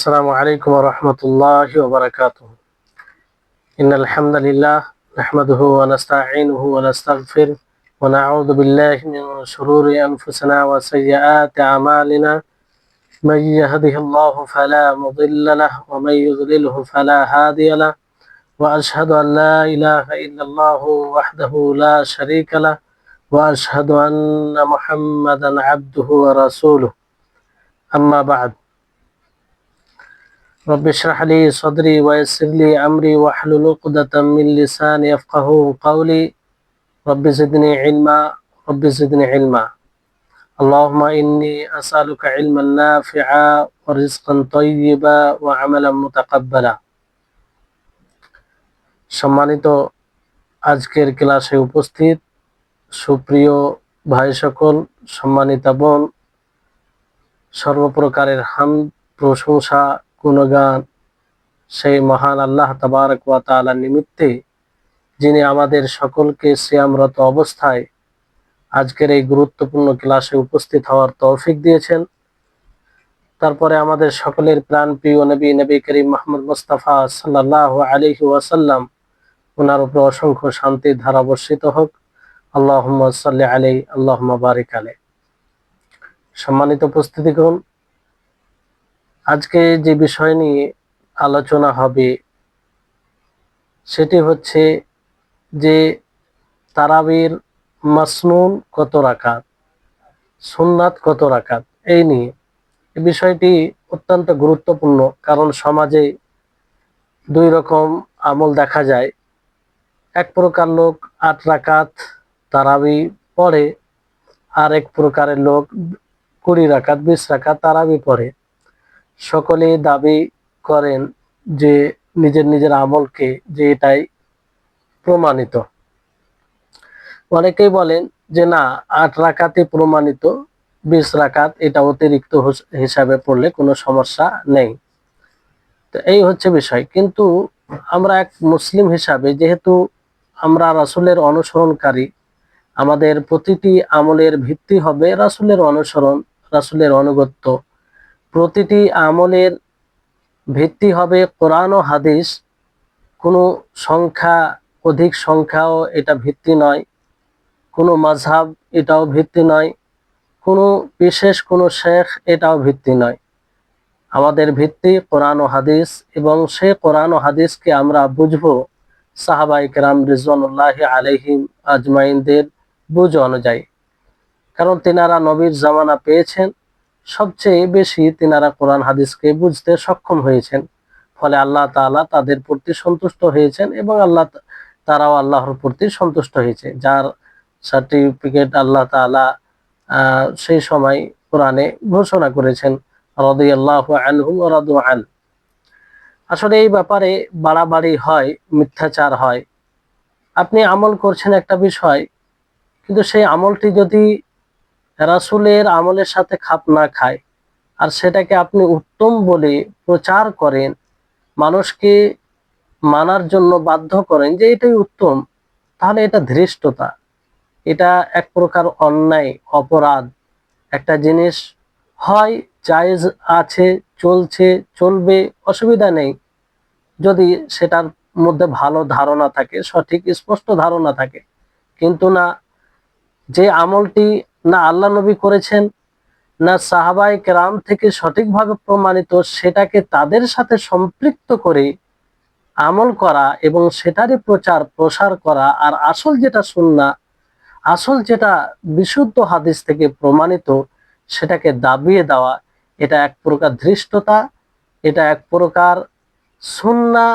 السلام عليكم ورحمة الله وبركاته. إن الحمد لله نحمده ونستعينه ونستغفره ونعوذ بالله من شرور أنفسنا وسيئات أعمالنا. من يهده الله فلا مضل له ومن يضلله فلا هادي له، وأشهد أن لا إله إلا الله وحده لا شريك له، وأشهد أن محمدا عبده ورسوله. أما بعد، رب اشرح لي صدري ويسر لي أمري واحلل عقدة من لساني يفقهوا قولي. رب زدني علما رب زدني علما. اللهم إني أسألك علما نافعا ورزقا طيبا وعملا متقبلا. সম্মানিত আজকের ক্লাসে উপস্থিত সুপ্রিয় ভাই সকল, সম্মানিতা বোন, সর্বপ্রকারের হামদ, প্রশংসা, গুণগান সেই মহান আল্লাহ তাবারক ওয়া তাআলা নিমিত্তে, যিনি আমাদের সকলকে সিয়ামরত অবস্থায় আজকের এই গুরুত্বপূর্ণ ক্লাসে উপস্থিত হওয়ার তৌফিক দিয়েছেন। তারপরে আমাদের সকলের প্রাণ প্রিয় নবী করিম মুহাম্মদ মুস্তাফা সাল্লাল্লাহু আলাইহি ওয়াসাল্লাম, ওনার উপর অসংখ্য শান্তির ধারা বর্ষিত হোক। আল্লাহুম্মা সাল্লি আলাইহি আল্লাহুম্মা বারিক আলাইহি। সম্মানিত উপস্থিতিগণ, আজকে যে বিষয় নিয়ে আলোচনা হবে সেটি হচ্ছে যে তারাবির মাসনুন কত রাকাত, সুন্নাত কত রাকাত। এই নিয়ে এই বিষয়টি অত্যন্ত গুরুত্বপূর্ণ, কারণ সমাজে দুই রকম আমল দেখা যায়। এক প্রকার লোক 8 রাকাত তারাবি পড়ে, আর এক প্রকারের লোক 20 রাকাত 20 রাকাত তারাবি পড়ে। সকলে দাবি করেন যে নিজের নিজের আমলকে যে এটাই প্রমাণিত। অনেকেই বলেন যে না, 8 রাকাতই প্রমাণিত, 20 রাকাত এটা অতিরিক্ত হিসাবে পড়লে কোনো সমস্যা নেই। তো এই হচ্ছে বিষয়। কিন্তু আমরা এক মুসলিম হিসাবে, যেহেতু আমরা রাসূলের অনুসরণকারী, আমাদের প্রতিটি আমলের ভিত্তি হবে রাসূলের অনুসরণ, রাসূলের আনুগত্য। প্রতিটি আমলের ভিত্তি হবে কোরআন ও হাদিস। কোনো সংখ্যা, অধিক সংখ্যাও এটা ভিত্তি নয়, কোনো মাযহাব এটাও ভিত্তি নয়, কোনো বিশেষ কোনো শেখ এটাও ভিত্তি নয়। আমাদের ভিত্তি কোরআন ও হাদিস, এবং সেই কোরআন ও হাদিসকে আমরা বুঝবো সাহাবায়ে কেরাম রিজওয়ানুল্লাহি আলাইহিম আজমাইনদের বুঝ অনুযায়ী। কারণ তিনারা নবীর জামানা পেয়েছেন, সবচেয়ে বেশি তিনারা কোরআন হাদিসকে বুঝতে সক্ষম হয়েছেন। ফলে আল্লাহ তাআলা তাদের প্রতি সন্তুষ্ট হয়েছেন, এবং তারাও আল্লাহর প্রতি সন্তুষ্ট হয়েছে, যার সার্টিফিকেট আল্লাহ তাআলা সেই সময় কোরআনে ঘোষণা করেছেন, রাদিয়াল্লাহু আনহুম ওয়া রাদু আন। আসলে এই ব্যাপারে বাড়াবাড়ি হয়, মিথ্যাচার হয়। আপনি আমল করছেন একটা বিষয়, কিন্তু সেই আমলটি যদি রাসূলের আমলের সাথে খাপ না খায়, আর সেটাকে আপনি উত্তম বলে প্রচার করেন, মানুষকে মানার জন্য বাধ্য করেন যে এটাই উত্তম, তাহলে এটা ধৃষ্টতা, এটা এক প্রকার অন্যায়, অপরাধ। একটা জিনিস হয় জায়েজ আছে, চলছে, চলবে, অসুবিধা নেই, যদি সেটার মধ্যে ভালো ধারণা থাকে, সঠিক স্পষ্ট ধারণা থাকে। কিন্তু না, যে আমলটি না আল্লাহ নবী করেছেন, না সাহাবায়ে কেরাম থেকে সঠিকভাবে প্রমাণিত, সেটাকে তাদের সাথে সম্পৃক্ত করে আমল করা এবং সেটারই প্রচার প্রসার করা, আর আসল যেটা সুন্নাহ, আসল যেটা বিশুদ্ধ হাদিস থেকে প্রমাণিত, সেটাকে দাবিয়ে দেওয়া, এটা এক প্রকার ধৃষ্টতা। এটা এক প্রকার সুন্নাহ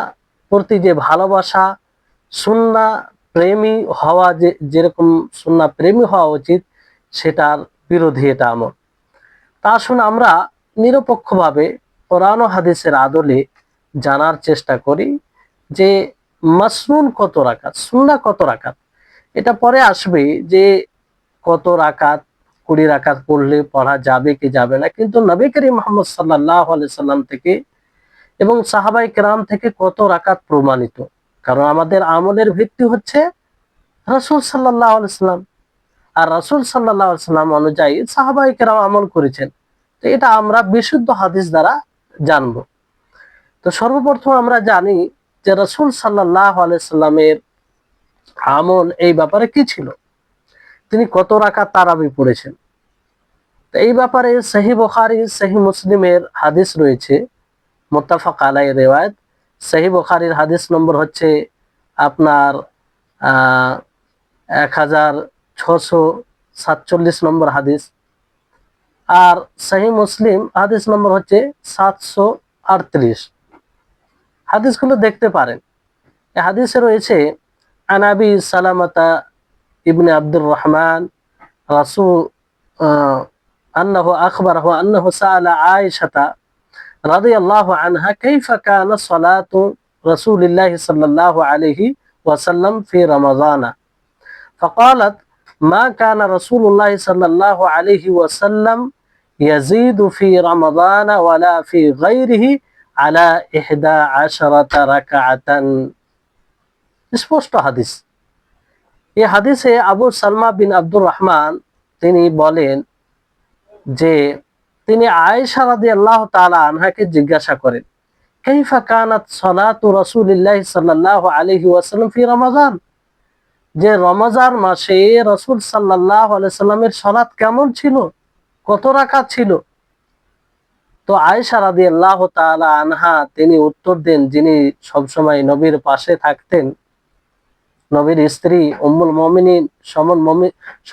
প্রতি যে ভালোবাসা, সুন্নাহ প্রেমী হওয়া, যেরকম সুন্নাহ প্রেমী হওয়া উচিত, সেটার বিরোধী এটা আমল। তা আসুন আমরা নিরপেক্ষভাবে কোরআন ও হাদিসের আদলে জানার চেষ্টা করি যে মাসনুন কত রাকাত, সুন্নাহ কত রাকাত। এটা পরে আসবে যে কত রাকাত, 20 রাকাত পড়লে পড়া যাবে কি যাবে না, কিন্তু নবী করিম মুহাম্মদ সাল্লাল্লাহু আলাইহি সাল্লাম থেকে এবং সাহাবায়ে কেরাম থেকে কত রাকাত প্রমাণিত। কারণ আমাদের আমলের ভিত্তি হচ্ছে রাসূল সাল্লাল্লাহু আলাইহি সাল্লাম, আর রাসূল সাল্লাল্লাহু আলাইহি সাল্লাম অনুযায়ী সাহাবায়ে কেরাম আমল করেছেন। তো এটা আমরা বিশুদ্ধ হাদিস দ্বারা জানবো। তো সর্বপ্রথম আমরা জানি যে রাসূল সাল্লাল্লাহু আলাইহি সাল্লামের আমল এই ব্যাপারে কি ছিল, তিনি কত রাকাত তারাবি পড়েছেন। তো এই ব্যাপারে সহিহ বুখারী সহিহ মুসলিমের হাদিস রয়েছে, মুত্তাফাক আলাইহি রিওয়ায়াত। সহিহ বুখারীর হাদিস নম্বর হচ্ছে আপনার 1647 নম্বর হাদিস, আর সহিহ মুসলিম হাদিস নম্বর হচ্ছে 738। হাদিসগুলো দেখতে পারেন। এই হাদিসে রয়েছে আনাবি সালামাতা ইবনে আব্দুর রহমান রাসূল আন্নাহু আখবারাহু আন্নাহু সাআলা আয়েশাতা রাদিয়াল্লাহু আনহা কাইফা কানা সালাতু রাসূলিল্লাহি সাল্লাল্লাহু আলাইহি ওয়াসাল্লাম ফি রমাযান فقالت ما كان رسول الله صلى الله عليه وسلم يزيد في رمضان ولا في غيره على 11 ركعة। স্পষ্ট হাদিস। এই হাদিসে আবু সালমা বিন আব্দুর রহমান তিনি বলেন যে তিনি আয়েশা রাদিয়াল্লাহু তাআলা আনহাকে জিজ্ঞাসা করেন, কাইফা কানাত সালাতু রাসূলিল্লাহি সাল্লাল্লাহু আলাইহি ওয়াসাল্লাম ফি রমাযান, যে রমজান মাসে রাসূল সাল্লাল্লাহু আলাইহি সাল্লামের সালাত কেমন ছিল, কত রাকাত ছিল। তো আয়েশা রাদিয়াল্লাহু তাআলা আনহা তিনি উত্তর দেন, যিনি সবসময় নবীর পাশে থাকতেন, নবীর স্ত্রী উম্মুল মুমিনিন,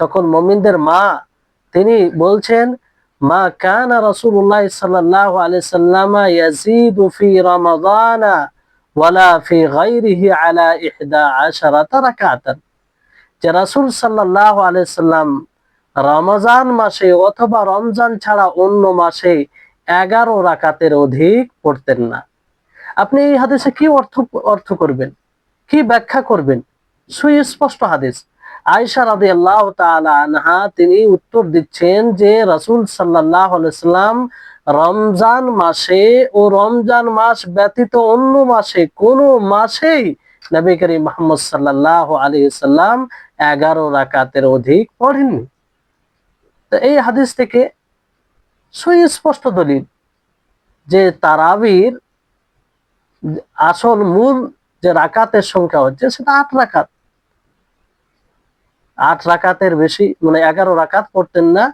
সকল মুমিনদের মা, তিনি বলছেন, মা কানা রাসূলুল্লাহ সাল্লাল্লাহু আলাইহি সাল্লাম ইয়াজিদু ফি রমাযান ওয়ালা ফি গায়রিহি আলা 11 রাকাতান, যে রাসূল সাল্লাল্লাহু আলাইহি সাল্লাম রমজান মাসে অথবা রমজান ছাড়া অন্য মাসে 11 রাকাতের অধিক পড়তেন না। আপনি এই হাদিসে কি অর্থ করবেন, কি ব্যাখ্যা করবেন? সুস্পষ্ট হাদিস। আয়েশা রাদিয়াল্লাহু তাআলা আনহা তিনি উত্তর দিচ্ছেন যে রাসূল সাল্লাল্লাহু আলাইহি সাল্লাম রমজান মাসে ও রমজান মাস ব্যতীত অন্য মাসে কোনো মাসেই নবী করিম মুহাম্মদ সাল্লাল্লাহু আলাইহি সাল্লাম 11 রাকাতের অধিক পড়েননি। তো এই হাদিস থেকে সুস্পষ্ট দলিল যে তারাবির আসল মূল যে রাকাতের সংখ্যা হচ্ছে সেটা 8 রাকাত। 8 রাকাতের বেশি মানে 11 রাকাত পড়তেন না,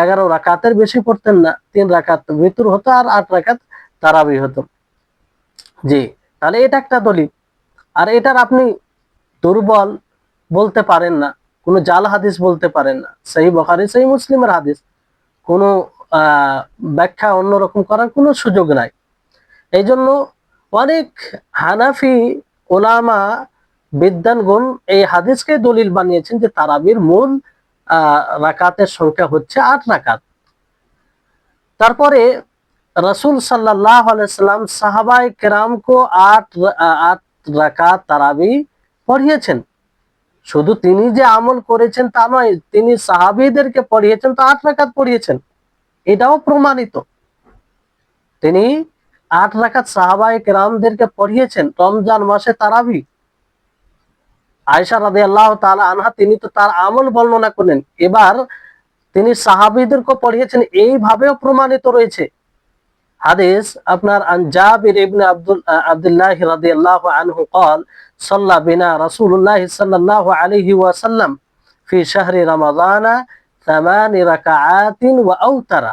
11 রাকাতের বেশি পড়তেন না। 3 রাকাত ভিতর হতো আর 8 রাকাত তারাবি হতো। জি, তাহলে এটা একটা দলিল। আর এটার আপনি দুর্বল বলতে পারেন না, কোনো জাল হাদিস বলতে পারেন না। সহিহ বুখারী সহিহ মুসলিমের হাদিস, কোনো ব্যাখ্যা অন্যরকম করার কোনো সুযোগ নাই। এই জন্য অনেক হানাফি ওলামা বিদ্বানগণ এই হাদিসকে দলিল বানিয়েছেন যে তারাবির মূল রাকাতের সংখ্যা হচ্ছে 8 রাকাত। তারপরে রাসূল সাল্লাল্লাহু আলাইহি সাল্লাম সাহাবায়ে কেরামকে 8 রাকাত তারাবি পড়িয়েছেন। শুধু তিনি যে আমল করেছেন তা নয়, তিনি সাহাবীদেরকে পড়িয়েছেন তো 8 রাকাত পড়িয়েছেন, এটাও প্রমাণিত। তিনি 8 রাকাত সাহাবায়ে কেরামদেরকে পড়িয়েছেন রমজান মাসে তারাবি। আয়েশা রাদিয়াল্লাহু তাআলা আনহা তিনি তো তার আমল বর্ণনা করলেন, এবার তিনি সাহাবীদেরকে পড়িয়েছেন, এইভাবেও প্রমাণিত রয়েছে। হাদিস আপনার আন জাবির ইবনে আব্দুল্লাহ রাদিয়াল্লাহু আনহু قال صلى بنا رسول الله صلى الله عليه وسلم في شهر رمضان 8 ركعات واوتر।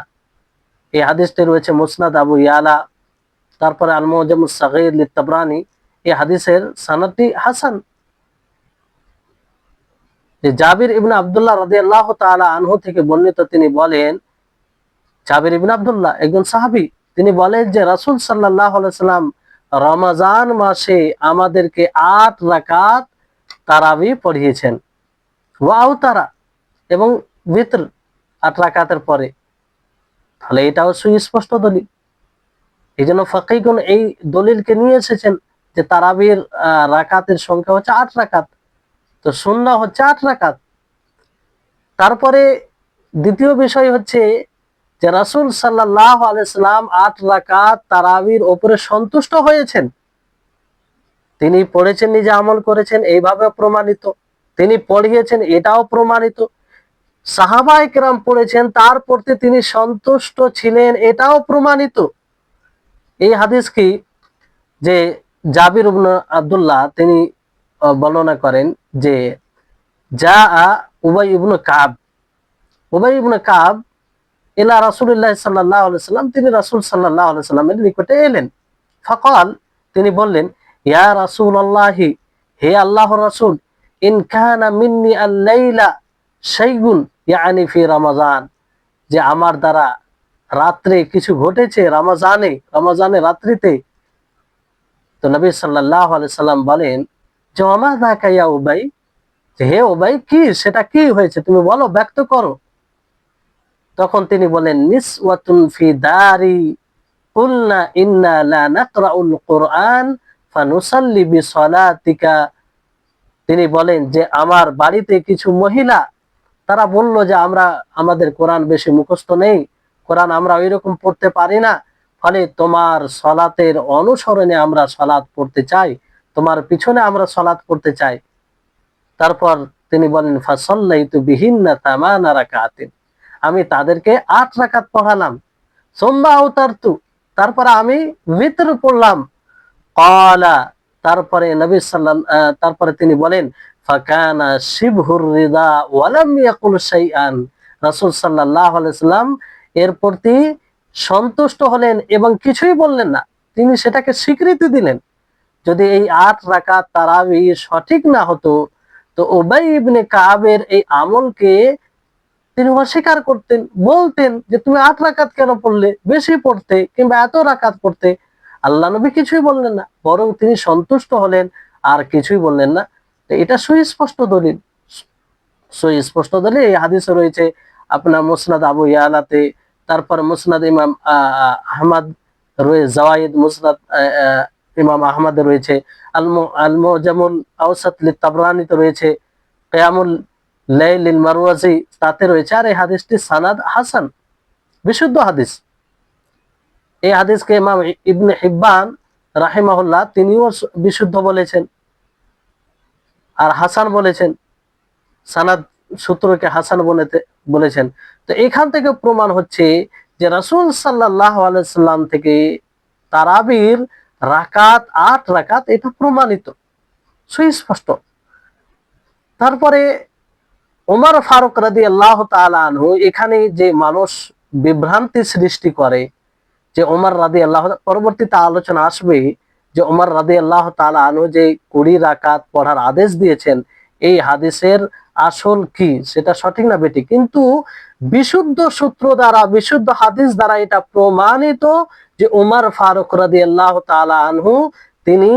এই হাদিসটি রয়েছে মুসনাদ আবু ইয়ালা, তারপরে আল মুজামুস সাগীর লিতাবরানি। এই হাদিসের সনদটি হাসান। যে জাবির ইবনে আব্দুল্লাহ রাদিয়াল্লাহু তাআলা আনহু থেকে বর্ণিত, তিনি বলেন, জাবির ইবনে আব্দুল্লাহ একজন সাহাবী, তিনি বলেন যে রাসূল সাল্লাল্লাহু আলাইহি সাল্লাম রমজান মাসে আমাদেরকে 8 রাকাত তারাবি পড়িয়েছেন, ওয়া আওতারা, এবং বিতর 8 রাকাতের পরে। তাহলে এটাও সুস্পষ্ট দলিল। এই জন্য ফাকিহগণ এই দলিলকে নিয়ে এসেছেন যে তারাবির রাকাতের সংখ্যা হচ্ছে 8 রাকাত, তো সুন্নাহ হচ্ছে 8 রাকাত। তারপরে দ্বিতীয় বিষয় হচ্ছে যে রাসূল সাল্লাল্লাহু আলাইহি সাল্লাম 8 রাকাত তারাবির উপরে সন্তুষ্ট হয়েছেন। তিনি পড়েছেন, নিজে আমল করেছেন, এইভাবে প্রমাণিত। তিনি পড়িয়েছেন, এটাও প্রমাণিত। সাহাবায়ে কেরাম পড়েছেন, তার প্রতি তিনি সন্তুষ্ট ছিলেন, এটাও প্রমাণিত। এই হাদিস কি যে জাবির ইবনে আব্দুল্লাহ তিনি বর্ণনা করেন যে যা উবাই ইবনে কাব, উবাই ইবনে কাব ইলা রাসূলুল্লাহ সাল্লাল্লাহু আলাইহি সাল্লাম, তিনি রাসূল সাল্লাল্লাহু আলাইহি সাল্লামের নিকটে এলেন। ফাকাল, তিনি বললেন, ইয়া রাসূলুল্লাহি, হে আল্লাহর রাসূল, ইন কানা মিন্নি আল-লাইলা শাইউন ইয়ানি ফি রমাজান, যে আমার দ্বারা রাত্রে কিছু ঘটেছে রমজানে রাত্রিতে। তো নবী সাল্লাল্লাহু আলাইহি সাল্লাম বলেন যে ওমা যাকা ইয়া উবাই, যে হে উবাই, কি সেটা কি হয়েছে তুমি বলো, ব্যক্ত করো। তখন তিনি বলেন নিসওয়াতুন ফি দারি কুলনা ইন্না লা নাকরাউল কুরআন ফানুসাল্লি বিসলাতিকা। তিনি বলেন যে আমার বাড়িতে কিছু মহিলা, তারা বলল যে আমরা, আমাদের কোরআন বেশি মুখস্থ নেই, কোরআন আমরা ওইরকম পড়তে পারি না, ফলে তোমার সলাতের অনুসরণে আমরা সলাত পড়তে চাই, তোমার পিছনে আমরা সলাত পড়তে চাই। তারপর তিনি বলেন ফাসাল্লাইতু বিহিন্না তামানা রাকাতিন, আমি তাদেরকে ৮ রাকাত পড়ালাম। সুম্মা আউতারতু, তারপরে আমি বিতর পড়লাম। ক্বালা, তারপরে নবী তারপরে তিনি বলেন ফাকানা শিবহুর রিদা ওয়া লাম ইয়াকুল শাইআন, রাসূল সাল্লাল্লাহু আলাইহি সাল্লাম এর প্রতি সন্তুষ্ট হলেন এবং কিছুই বললেন না, তিনি সেটাকে স্বীকৃতি দিলেন। যদি এই ৮ রাকাত তারাবি সঠিক না হতো, তো উবাই ইবনে কাবের এই আমলকে তিনি অস্বীকার করতেন, বলতেন যে তুমি ৮ রাকাত কেন পড়লে, বেশি পড়তে কিংবা এত রাকাত পড়তে। আল্লাহ নবী কিছুই বললেন না, বরং তিনি সন্তুষ্ট হলেন আর কিছুই বললেন না। তো এটা সুস্পষ্ট দলিল, সুস্পষ্ট দলিল এই হাদিসে রয়েছে আপনার মুসনাদ আবু ইয়ালাতে, তারপর মুসনাদ ইমাম আহমদ রয়েছে, জাওয়াইদ মুসনাদ ইমাম আহমদ রয়েছে, আল মুজামুল আওসাত লিত-তাবরানীতে রয়েছে, কিয়ামুল লাইলিল মারওয়াজি তাতে রয়েছে। আর এই হাদিসটি সানাদ হাসান, বিশুদ্ধ হাদিস। এই হাদিসকে ইমাম ইবনে হিব্বান রাহিমাহুল্লাহ তিনিও বিশুদ্ধ বলেছেন আর হাসান বলেছেন, সানাদ সূত্রকে হাসান বলেছেন। তো এখান থেকে প্রমাণ হচ্ছে যে রাসূল সাল্লাল্লাহু আলাইহি সাল্লাম থেকে তারাবির রাকাত ৮ রাকাত, এটা প্রমাণিত, সুস্পষ্ট। তারপরে ওমর ফারুক রাদিয়াল্লাহু তাআলা আনহু, এখানে যে মানুষ বিভ্রান্তি সৃষ্টি করে যে ওমর রাদিয়াল্লাহু, পরবর্তীতে আলোচনা আসবে যে ওমর রাদিয়াল্লাহু তাআলা আনহু যে ২০ রাকাত পড়ার আদেশ দিয়েছেন, এই হাদিসের আসল কি, সেটা সঠিক না বেঠিক, কিন্তু বিশুদ্ধ সূত্র দ্বারা, বিশুদ্ধ হাদিস দ্বারা এটা প্রমাণিত যে ওমর ফারুক রাদিয়াল্লাহু তাআলা আনহু তিনি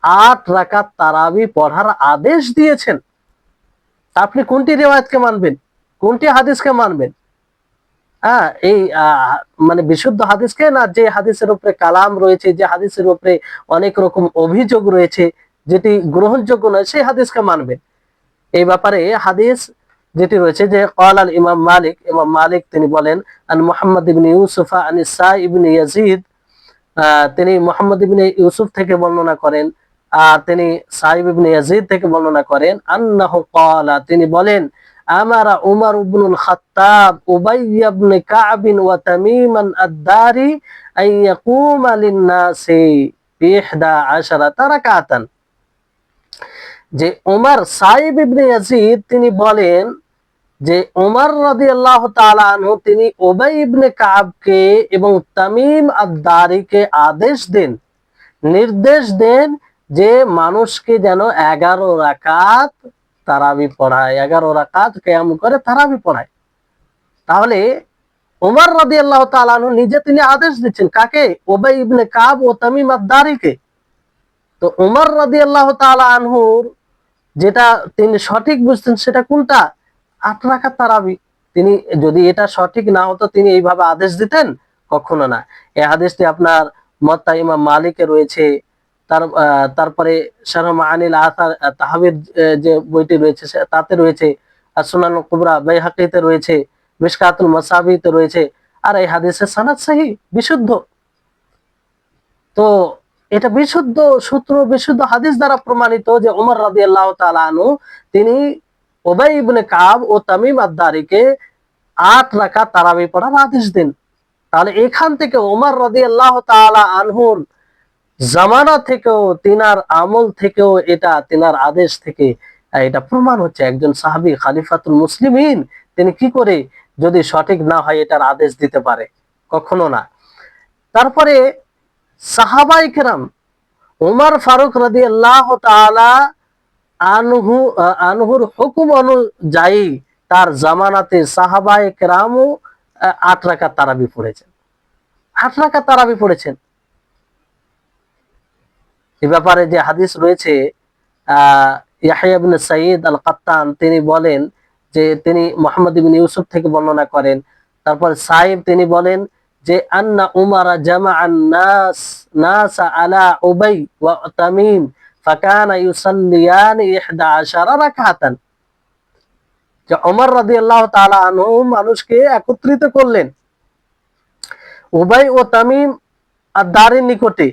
৮ রাকাত তারাবি পড়ার আদেশ দিয়েছেন। আপনি কোনটি রিওয়ায়াতকে মানবেন, কোনটি হাদিসকে মানবেন? হ্যাঁ, এই মানে বিশুদ্ধ হাদিসকে, না যে হাদিসের উপরে কালাম রয়েছে, যে হাদিসের উপরে অনেক রকম অভিযোগ রয়েছে, যেটি গ্রহণযোগ্য নয়, সেই হাদিসকে মানবেন? এই ব্যাপারে হাদিস যেটি রয়েছে যে ক্বালাল ইমাম মালিক, ইমাম মালিক তিনি বলেন আন মুহাম্মদ ইবনে ইউসুফ আন ইসা ইবনে ইয়াজিদ, তিনি মুহাম্মদ ইবনে ইউসুফ থেকে বর্ণনা করেন, আর তিনি সাইব ইবনে ইয়াজিদ থেকে বর্ণনা করেন, আন্নাহু ক্বালা, তিনি বলেন আমারা উমর ইবনুল খাত্তাব উবাই ইবনে কাব ওয়া তামিমান আদ-দারি আন ইয়াকুমা লিন-নাসি বি 11 রাকাতান। যে ওমর, সাইব ইবনে ইয়াজিদ তিনি বলেন যে ওমর রাদিয়াল্লাহু তাআলা আনহু তিনি উবাই ইবনে কাবকে এবং তামিম আদ-দারিকে আদেশ দেন, নির্দেশ দেন যে মানুষকে যেন 11 রাকাত তারাবি পড়ায়, 11 রাকাত কিয়াম করে তারাবি পড়ায়। তাহলে ওমর রাদিয়াল্লাহু তাআলা আনহু নিজে তিনি আদেশ দিচ্ছেন কাকে? উবাই ইবনে কাব ও তামিম আদ-দারিকে। তো ওমর রাদিয়াল্লাহু তাআলা আনহুর যেটা তিনি সঠিক বুঝতেন সেটা কোনটা? ৮ রাকাত তারাবি। তিনি যদি এটা সঠিক না হতো তিনি এইভাবে আদেশ দিতেন? কখনো না। এই হাদিসটি আপনার মুওয়াত্তা ইমাম মালিকে রয়েছে, তারপরে শারহ মাআনিল আসার তাহবির যে বইটি রয়েছে তাতে রয়েছে, আর সুনানুল কুবরা বাইহাকিতে রয়েছে, মিশকাতুল মাসাবিতে রয়েছে। আর এই হাদিসের সনদ সহিহ, বিশুদ্ধ। তো এটা বিশুদ্ধ সূত্র, বিশুদ্ধ হাদিস দ্বারা প্রমাণিত যে ওমর রাদিয়াল্লাহু তাআলা আনহু তিনি উবাই ইবনে কাব ও তামিম আদ-দারিকে ৮ রাকাত তারাবি পড়ার আদেশ দেন। তাহলে এখান থেকে ওমর রাদিয়াল্লাহু তাআলা আনহুর জামানা থেকেও, তিনার আমল থেকেও, এটা তিনার আদেশ থেকে এটা প্রমাণ হচ্ছে একজন সাহাবী খালিফাতুল মুসলিমিন তিনি কি করে যদি সঠিক না হয় এটার আদেশ দিতে পারে? কখনো না। তারপরে সাহাবায়ে কেরাম ওমর ফারুক রাদিয়াল্লাহু তাআলা আনহুর হুকুম অনুযায়ী তার জামানাতে সাহাবায়ে কেরামও ৮ রাকাত তারাবি পড়েছেন, ৮ রাকাত তারাবি পড়েছেন। এ ব্যাপারে যে হাদিস রয়েছে, ইয়াহইয়া ইবনে সাঈদ আল কাত্তান তিনি বলেন যে তিনি মুহাম্মদ ইবনে ইউসুফ থেকে বর্ণনা করেন। তারপর সাইব তিনি বলেন যে আন্না উমারা জামাআন নাস আলা উবাই ওয়া তামিম ফাকানা ইউসাল্লিয়ান 11 রাকাতান। যে ওমর রাদিয়াল্লাহু তাআলা আনহু মানুষকে একত্রিত করলেন উবাই ও তামিম আর দারের নিকটে,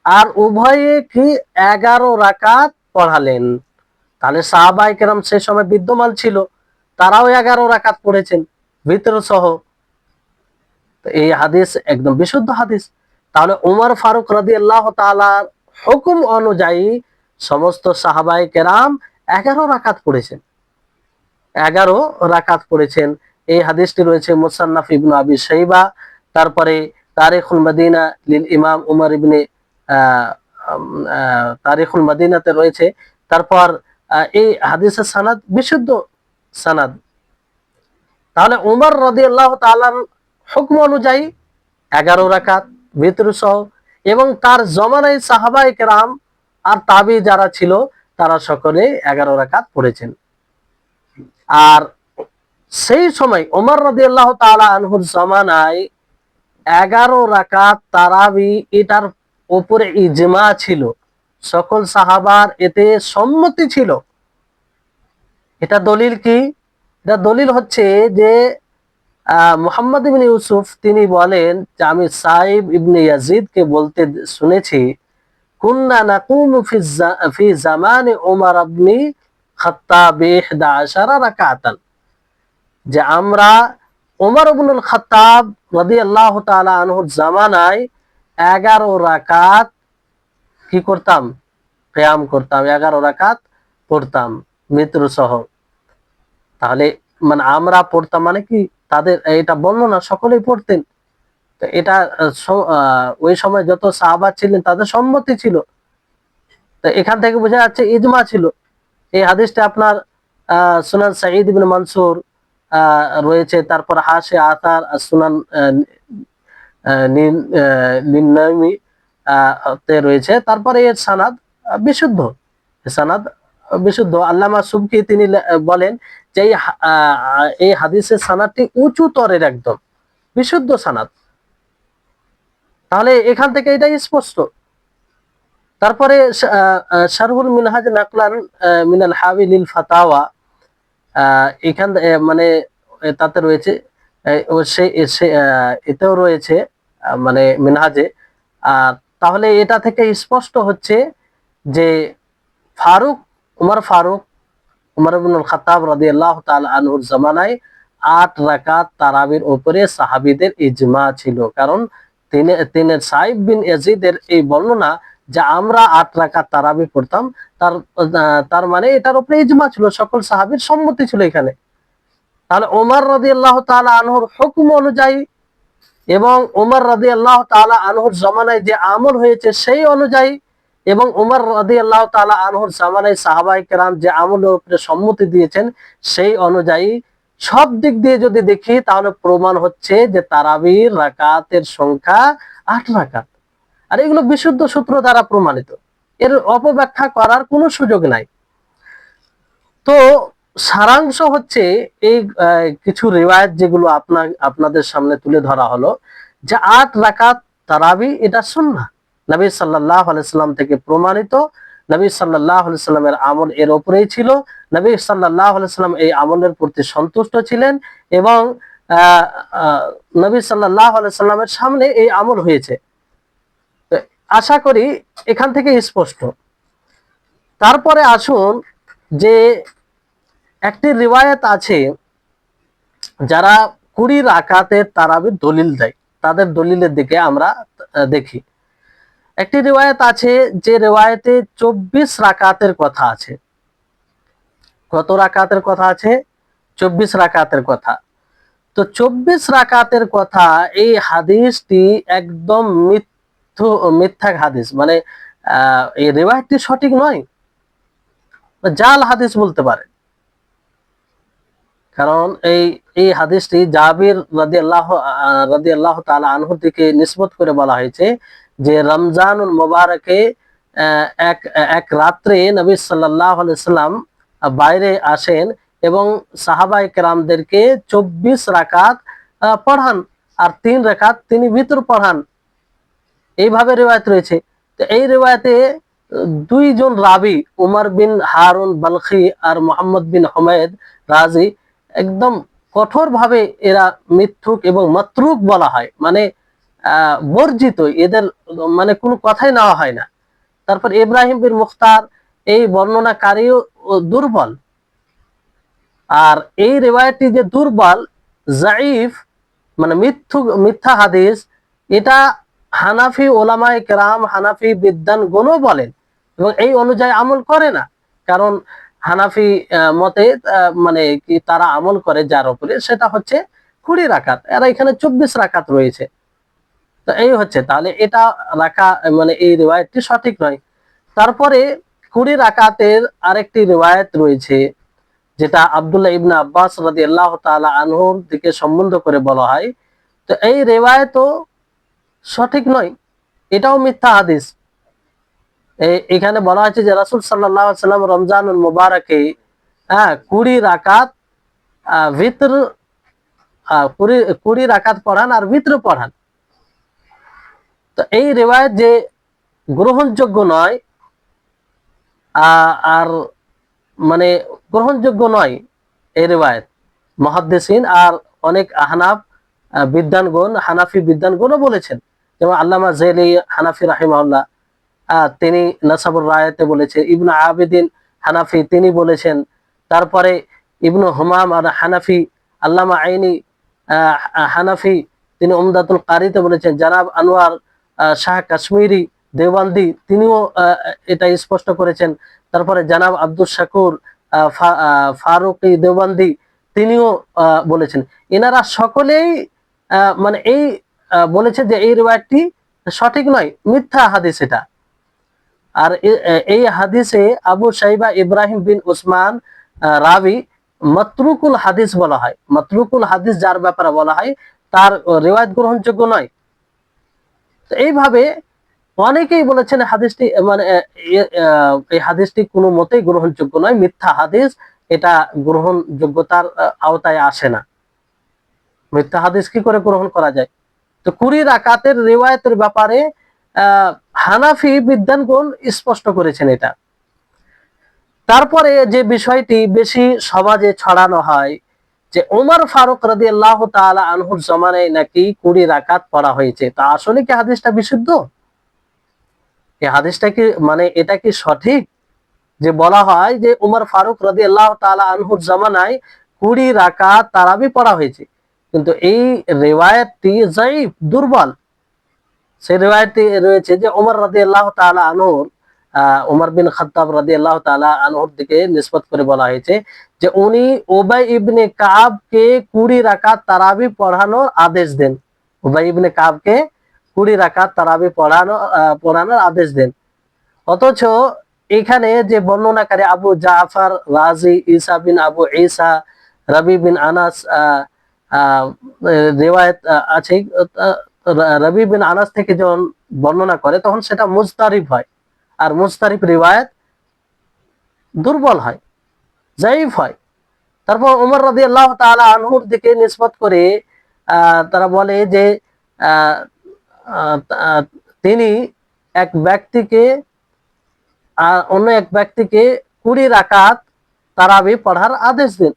আর উভয়ে কি 11 রাকাত পড়ালেন। তাহলে সাহাবায়ে কেরাম সে সময় বিদ্যমান ছিল, তারাও 11 রাকাত পড়েছেন ভিতর সহ। এই হাদিস একদম বিশুদ্ধ হাদিস। তাহলে উমর ফারুক রাদিয়াল্লাহু তাআলার হুকুম অনুযায়ী সমস্ত সাহাবায়ে কেরাম 11 রাকাত পড়েছেন, 11 রাকাত পড়েছেন। এই হাদিসটি রয়েছে মুসান্নাফ ইবনে আবি শাইবা, তারপরে তারিখুল মদিনা লিল ইমাম উমর ইবনে তারিখুল মদিনাতে রয়েছে। তারপর এই হাদিসের সানাদ বিশুদ্ধ সানাদ। তাহলে উমর রাদিয়াল্লাহু তাআলার হুকুম অনুযায়ী 11 রাকাত ভিতর সহ, এবং তার জমানায় সাহাবায়ে কেরাম আর তাবি যারা ছিল তারা সকলে 11 রাকাত পড়েছেন। আর সেই সময় ওমর রাদিয়াল্লাহু তাআলা আনহুর জামানায় 11 রাকাত তারাবি এটার উপরে ইজমা ছিল, সকল সাহাবার এতে সম্মতি ছিল। এটা দলিল কি? এটা দলিল হচ্ছে যে মুহাম্মদ ইবনে ইউসুফ তিনি বলেন যে আমি সাইব ইবনে ইয়াজিদকে বলতে শুনেছি কুন্না নাকুমু ফি জামানে ওমর ইবনে খাত্তাব 11 রাকাতান, যে আমরা ওমর ইবনুল খাত্তাব রাদিয়াল্লাহু তাআলা আনহুর জামানায় 11 রাকাত কি করতাম? কিয়াম করতাম, 11 রাকাত পড়তাম মিত্র সহ। তাহলে মানে আমরা পড়তাম মানে কি, তাদের এটা বর্ণনা সকলেই পড়তেন। তো এটা ওই সময় যত সাহাবা ছিলেন তাদের সম্মতি ছিল। তো এখান থেকে বোঝা যাচ্ছে ইজমা ছিল। এই হাদিসটা আপনার সুনান সাঈদ ইবনে মানসুর রয়েছে, তারপর হাশে আতার সুনান নিন্নামি তে রয়েছে। তারপরে এর সানাদ বিশুদ্ধ, সানাদ বিশুদ্ধ। আল্লামা সুবকি তিনি বলেন যে এই হাদিসের সানাদটি উঁচু তরের, একদম বিশুদ্ধ সানাদ। তাহলে এখান থেকে এটাই স্পষ্ট। তারপরে শারহুল মিনহাজ নাকলান মিনাল হাবি লিল ফাতাওয়া, এখান মানে তাতে রয়েছে এতেও রয়েছে মানে মিনহাজে। তাহলে এটা থেকে স্পষ্ট হচ্ছে যে উমর ইবনুল খাত্তাব রাদিয়াল্লাহু তাআলা আনহুর জামানায় 8 রাকাত তারাবির উপরে সাহাবীদের ইজমা ছিল। কারণ তিনি সাইব বিন ইয়াজিদের এই বর্ণনা যে আমরা 8 রাকাত তারাবি পড়তাম, তার মানে এটার উপরে ইজমা ছিল, সকল সাহাবীর সম্মতি ছিল এখানে। তাহলে ওমর রাদিয়াল্লাহু তাআলা আনহুর হুকুম অনুযায়ী এবং ওমর রাদিয়াল্লাহু তাআলা আনহুর জামানায় যে আমল হয়েছে সেই অনুযায়ী, এবং ওমর রাদিয়াল্লাহু তাআলা আনহুর জামানায় সাহাবায়ে কেরাম যে আমলের উপরে সম্মতি দিয়েছেন সেই অনুযায়ী সব দিক দিয়ে যদি দেখি তাহলে প্রমাণ হচ্ছে যে তারাবির রাকাতের সংখ্যা 8 রাকাত। আর এগুলো বিশুদ্ধ সূত্র দ্বারা প্রমাণিত, এর অপব্যাখ্যা করার কোনো সুযোগ নাই। তো সারাংশ হচ্ছে এই কিছু রিওয়ায়াত যেগুলো আপনাদের সামনে তুলে ধরা হলো যে 8 রাকাত তারাবি এটা সুন্নাহ, নবী সাল্লাল্লাহু আলাইহি সাল্লাম থেকে প্রমাণিত। নবী সাল্লাল্লাহু আলাইহি সাল্লামের আমল এর উপরেই ছিল। নবী সাল্লাল্লাহু আলাইহি সাল্লাম এই আমলের প্রতি সন্তুষ্ট ছিলেন, এবং নবী সাল্লাল্লাহু আলাইহি সাল্লামের সামনে এই আমল হয়েছে। আশা করি এখান থেকে স্পষ্ট। তারপরে আসুন যে একটি রিওয়ায়াত আছে যারা 20 রাকাতের তারাবির দলিল দেয়, তাদের দলিলের দিকে আমরা দেখি। একটি রিওয়ায়াত আছে যে রিওয়ায়াতে 24 রাকাতের কথা আছে। কত রাকাতের কথা আছে? 24 রাকাতের কথা। তো 24 রাকাতের কথা, এই হাদিসটি একদম মিথ্যা হাদিস, মানে এই রিওয়ায়াতটি সঠিক নয়, জাল হাদিস বলতে পারে। কারণ এই এই হাদিসটি জাবির রাদিয়াল্লাহু তাআলা আনহু থেকে নিসবত করে বলা হয়েছে যে রমজানুল মুবারকে এক এক রাত্রে নবী সাল্লাল্লাহু আলাইহি সাল্লাম বাইরে আসেন এবং সাহাবায়ে কেরামদেরকে 24 রাকাত পড়ান, আর 3 রাকাত তিনি ভিতর পড়ান। এইভাবে রিওয়ায়াত রয়েছে। তো এই রিওয়ায়াতে দুইজন রাবি, উমর বিন হারুন বালখি আর মোহাম্মদ বিন হুমায়দ রাজি, একদম কঠোর ভাবে এরা মিথ্যুক এবং মাতরুক বলা হয়, মানে বর্জিত, এদের মানে কোনো কথাই নেওয়া হয় না। তারপর ইব্রাহিম বিন মুখতার, এই বর্ণনাকারীও দুর্বল। আর এই রিওয়ায়াতটি যে দুর্বল, জাইফ, মানে মিথ্যা হাদিস, এটা হানাফি ওলামায়ে কেরাম, হানাফি বিদ্বানগণও বলেন এবং এই অনুযায়ী আমল করে না। কারণ হানাফি মতে মানে কি তারা আমল করে যার উপরে, সেটা হচ্ছে 20 রাকাত, এরা এখানে 24 রাকাত রয়েছে। তো এই হচ্ছে, তাহলে এটা রাখা মানে এই রিওয়ায়াতটি সঠিক নয়। তারপরে 20 রাকাতের আরেকটি রিওয়ায়াত রয়েছে যেটা আব্দুল্লাহ ইবনে আব্বাস রাদিয়াল্লাহু তাআলা আনহুর দিকে সম্বন্ধ করে বলা হয়। তো এই রিওয়ায়াতও সঠিক নয়, এটাও মিথ্যা হাদিস। এখানে বলা হয়েছে যে রাসূল সাল্লাল্লাহু আলাইহি ওয়াসাল্লাম রমজানুল মুবারকে 20 রাকাত ভিতর 20 রাকাত পড়ান আর ভিতর পড়ান। তো এই রিওয়ায়াত যে গ্রহণযোগ্য নয়, আর মানে গ্রহণযোগ্য নয় এই রিওয়ায়াত, মুহাদ্দিসিন আর অনেক আহনাফ বিদ্বানগণ, হানাফি বিদ্বানগণও বলেছেন। যেমন আল্লামা জেলি হানাফি রাহিমাহুল্লাহ, তিনি নাসাবুর রায়াতে বলেছেন। ইবনু আবিদিন হানাফি তিনি বলেছেন। তারপরে ইবনু হুমাম আর হানাফি, আল্লামা আইনি হানাফি, তিনি উমদাতুল কারিতে বলেছেন। জানাব আনোয়ার শাহ কাশ্মীরি দেওবন্দি, তিনিও এটা স্পষ্ট করেছেন। তারপরে জানাব আব্দুল শাকুর ফারুকি দেওবন্দি, তিনিও বলেছেন। এনারা সকলেই মানে এই বলেছে যে এই রিওয়ায়াতটি সঠিক নয়, মিথ্যা হাদিস এটা। আর এই হাদিসে আবু সাইবা ইব্রাহিম বিন উসমান রাবি মাতরুকুল হাদিস বলা হয়। মাতরুকুল হাদিস যার ব্যাপারে বলা হয়, তার রিওয়ায়াত গ্রহণযোগ্য নয়। তো এইভাবে অনেকেই বলেছেন হাদিসটি মানে এই হাদিসটি কোনো মতেই গ্রহণযোগ্য নয়, মিথ্যা হাদিস, এটা গ্রহণযোগ্যতার আওতায় আসে না। মিথ্যা হাদিস কি করে গ্রহণ করা যায়? তো 20 রাকাতের রিওয়ায়াতের ব্যাপারে হানাফি বিদ্বানগণ স্পষ্ট করেছেন এটা। তারপরে যে বিষয়টি বেশি সমাজে ছড়ানো হয় যে ওমর ফারুক রাদিয়াল্লাহু তাআলা আনহুর জামানায় নাকি 20 রাকাত পড়া হয়েছে, তা আসলে কি হাদিসটা বিশুদ্ধ? এই হাদিসটা কি মানে এটা কি সঠিক যে বলা হয় যে ওমর ফারুক রাদিয়াল্লাহু তাআলা আনহুর জামানায় 20 রাকাত তারাবি পড়া হয়েছে? কিন্তু এই রিওয়ায়াতটি যায়িফ, দুর্বল। সেই রিওয়ায়াতে রয়েছে যে ওমর রাদিয়াল্লাহু তাআলা আনহুর, ওমর বিন খাত্তাব রাদিয়াল্লাহু তাআলা আনহুর দিকে নিসবত করে বলা হয়েছে যে উনি উবাই ইবনে কাবকে 20 রাকাত তারাবি পড়ানোর আদেশ দেন। উবাই ইবনে কাবকে 20 রাকাত তারাবি পড়ানোর আদেশ দেন। অথচ এখানে যে বর্ণনাকারী আবু জাফর রাজি, ঈসা বিন আবু ঈসা, রবি বিন আনাস রিওয়ায়াত আছে, রবি বিন আনাস থেকে যখন বর্ণনা করে তখন সেটা মুজতারিব হয়, আর মুজতারিব রিওয়ায়াত দুর্বল হয়, জাইফ হয়। তারপর ওমর রাদিয়াল্লাহু তাআলা আনহুর দিকে নিসবত করে তারা বলে যে তিনি এক ব্যক্তিকে অন্য এক ব্যক্তিকে 20 রাকাত তারাবি পড়ার আদেশ দেন।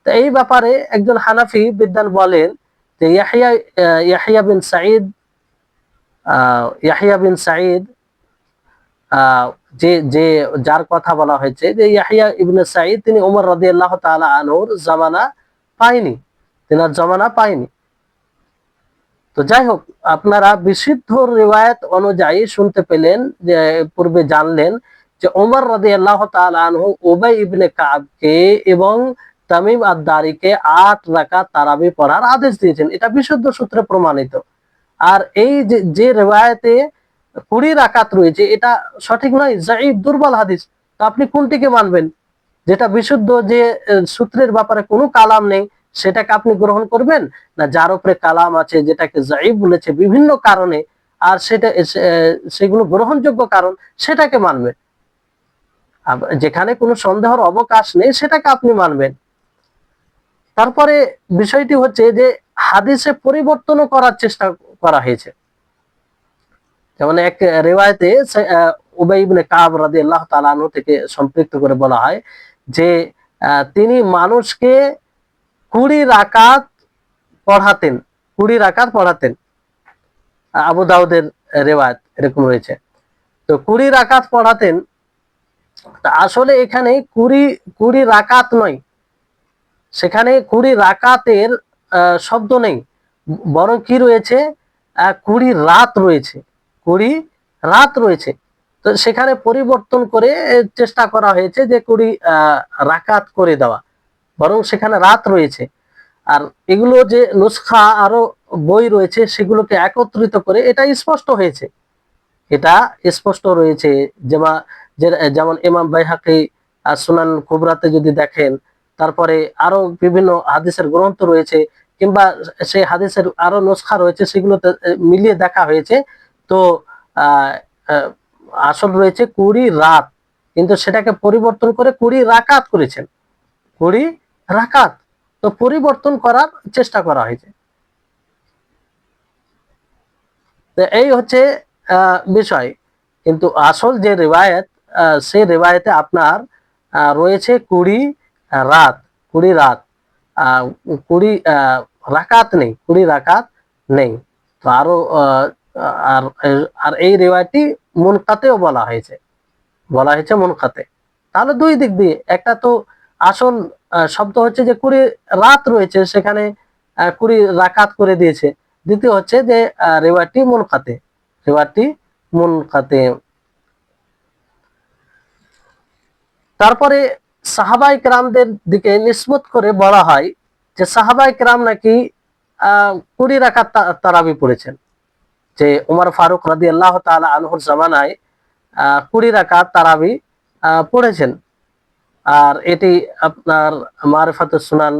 তো এই ব্যাপারে একজন হানাফি বিদ্বান বলেন যে ইয়াহইয়া বিন সাঈদ যে যে যার কথা বলা হয়েছে যে ইয়াহইয়া ইবনে সাঈদ, তিনি ওমর রাদিয়াল্লাহু তাআলা আনহুর জামানা পায়নি, তিনার জামানা পায়নি। তো যাই হোক, আপনারা বিশুদ্ধ রিওয়ায়াত অনুযায়ী শুনতে পেলেন, যে পূর্বে জানলেন যে ওমর রাদিয়াল্লাহু তাআলা আনহু উবাই ইবনে কাবকে এবং তামিম আদ-দারিকে ৮ রাকাত তারাবি পড়ার আদেশ দিয়েছেন। এটা বিশুদ্ধ সূত্রে প্রমাণিত। আর এই যে রিওয়ায়াতে ২০ রাকাত রয়েছে, এটা সঠিক নয়, যায়ীফ, দুর্বল হাদিস। তো আপনি কোনটিকে মানবেন? যেটা বিশুদ্ধ, যে সূত্রের ব্যাপারে কোনো কালাম নেই, সেটাকে আপনি গ্রহণ করবেন, না যার উপরে কালাম আছে, যেটাকে যায়ীফ বলেছে বিভিন্ন কারণে, আর সেটা সেগুলো গ্রহণযোগ্য কারণ, সেটাকে মানবেন? যেখানে কোনো সন্দেহের অবকাশ নেই সেটাকে আপনি মানবেন। তারপরে বিষয়টি হচ্ছে যে হাদিসে পরিবর্তনও করার চেষ্টা করা হয়েছে। যেমন এক রিওয়ায়াতে উবাই ইবনে কাব রাদিয়াল্লাহু তাআলা আনহু থেকে সম্পৃক্ত করে বলা হয় যে তিনি মানুষকে ২০ রাকাত পড়াতেন, ২০ রাকাত পড়াতেন। আবু দাউদের রিওয়ায়াত এরকম রয়েছে। তো ২০ রাকাত পড়াতেন। আসলে এখানে ২০ রাকাত নয়, সেখানে ২০ রাকাতের শব্দ নেই, বরং কি রয়েছে, ২০ রাত রয়েছে, ২০ রাত রয়েছে। তো সেখানে পরিবর্তন করে চেষ্টা করা হয়েছে যে ২০ রাকাত করে দেওয়া, বরং সেখানে রাত রয়েছে। আর এগুলো যে নুসখা আরো বই রয়েছে, সেগুলোকে একত্রিত করে এটা স্পষ্ট হয়েছে, এটা স্পষ্ট রয়েছে। যেমন ইমাম বাইহাকি সুনান কুবরাতে যদি দেখেন, তারপরে আরো বিভিন্ন হাদিসের গ্রন্থ রয়েছে, কিংবা সেই হাদিসের আরো নুসখা রয়েছে, সেগুলোতে মিলিয়ে দেখা হয়েছে। তো আহ আসল রয়েছে ২০ রাত, কিন্তু সেটাকে পরিবর্তন করে ২০ রাকাত করেছেন, ২০ রাকাত। তো পরিবর্তন করার চেষ্টা করা হয়েছে। তো এই হচ্ছে বিষয়। কিন্তু আসল যে রিওয়ায়াত, সেই রিওয়ায়াতে আপনার রয়েছে ২০ রাত, ২০ রাত, ২০ রাকাত নেই, ২০ রাকাত নেই। তো আরো আর আর এই রিওয়ায়াতটি মুনকাতেও বলা হয়েছে, মুনকাতে। তাহলে দুই দিক দিয়ে, একটা তো আসল শব্দ হচ্ছে যে ২০ রাত রয়েছে, সেখানে ২০ রাকাত করে দিয়েছে। দ্বিতীয় হচ্ছে যে রিওয়ায়াতটি মুনকাতে, রিওয়ায়াতটি মুনকাতে। তারপরে সাহাবায়ে কেরামদের দিকে নিসবত করে বলা হয় যে সাহাবায়ে কেরাম নাকি ২০ রাকাত তারাবি পড়েছেন, যে উমর ফারুক রাদিয়াল্লাহু তাআলা আনহুর জামানায় ২০ রাকাত তারাবি পড়েছেন। আর এটি আপনার মারিফাতুস সুনান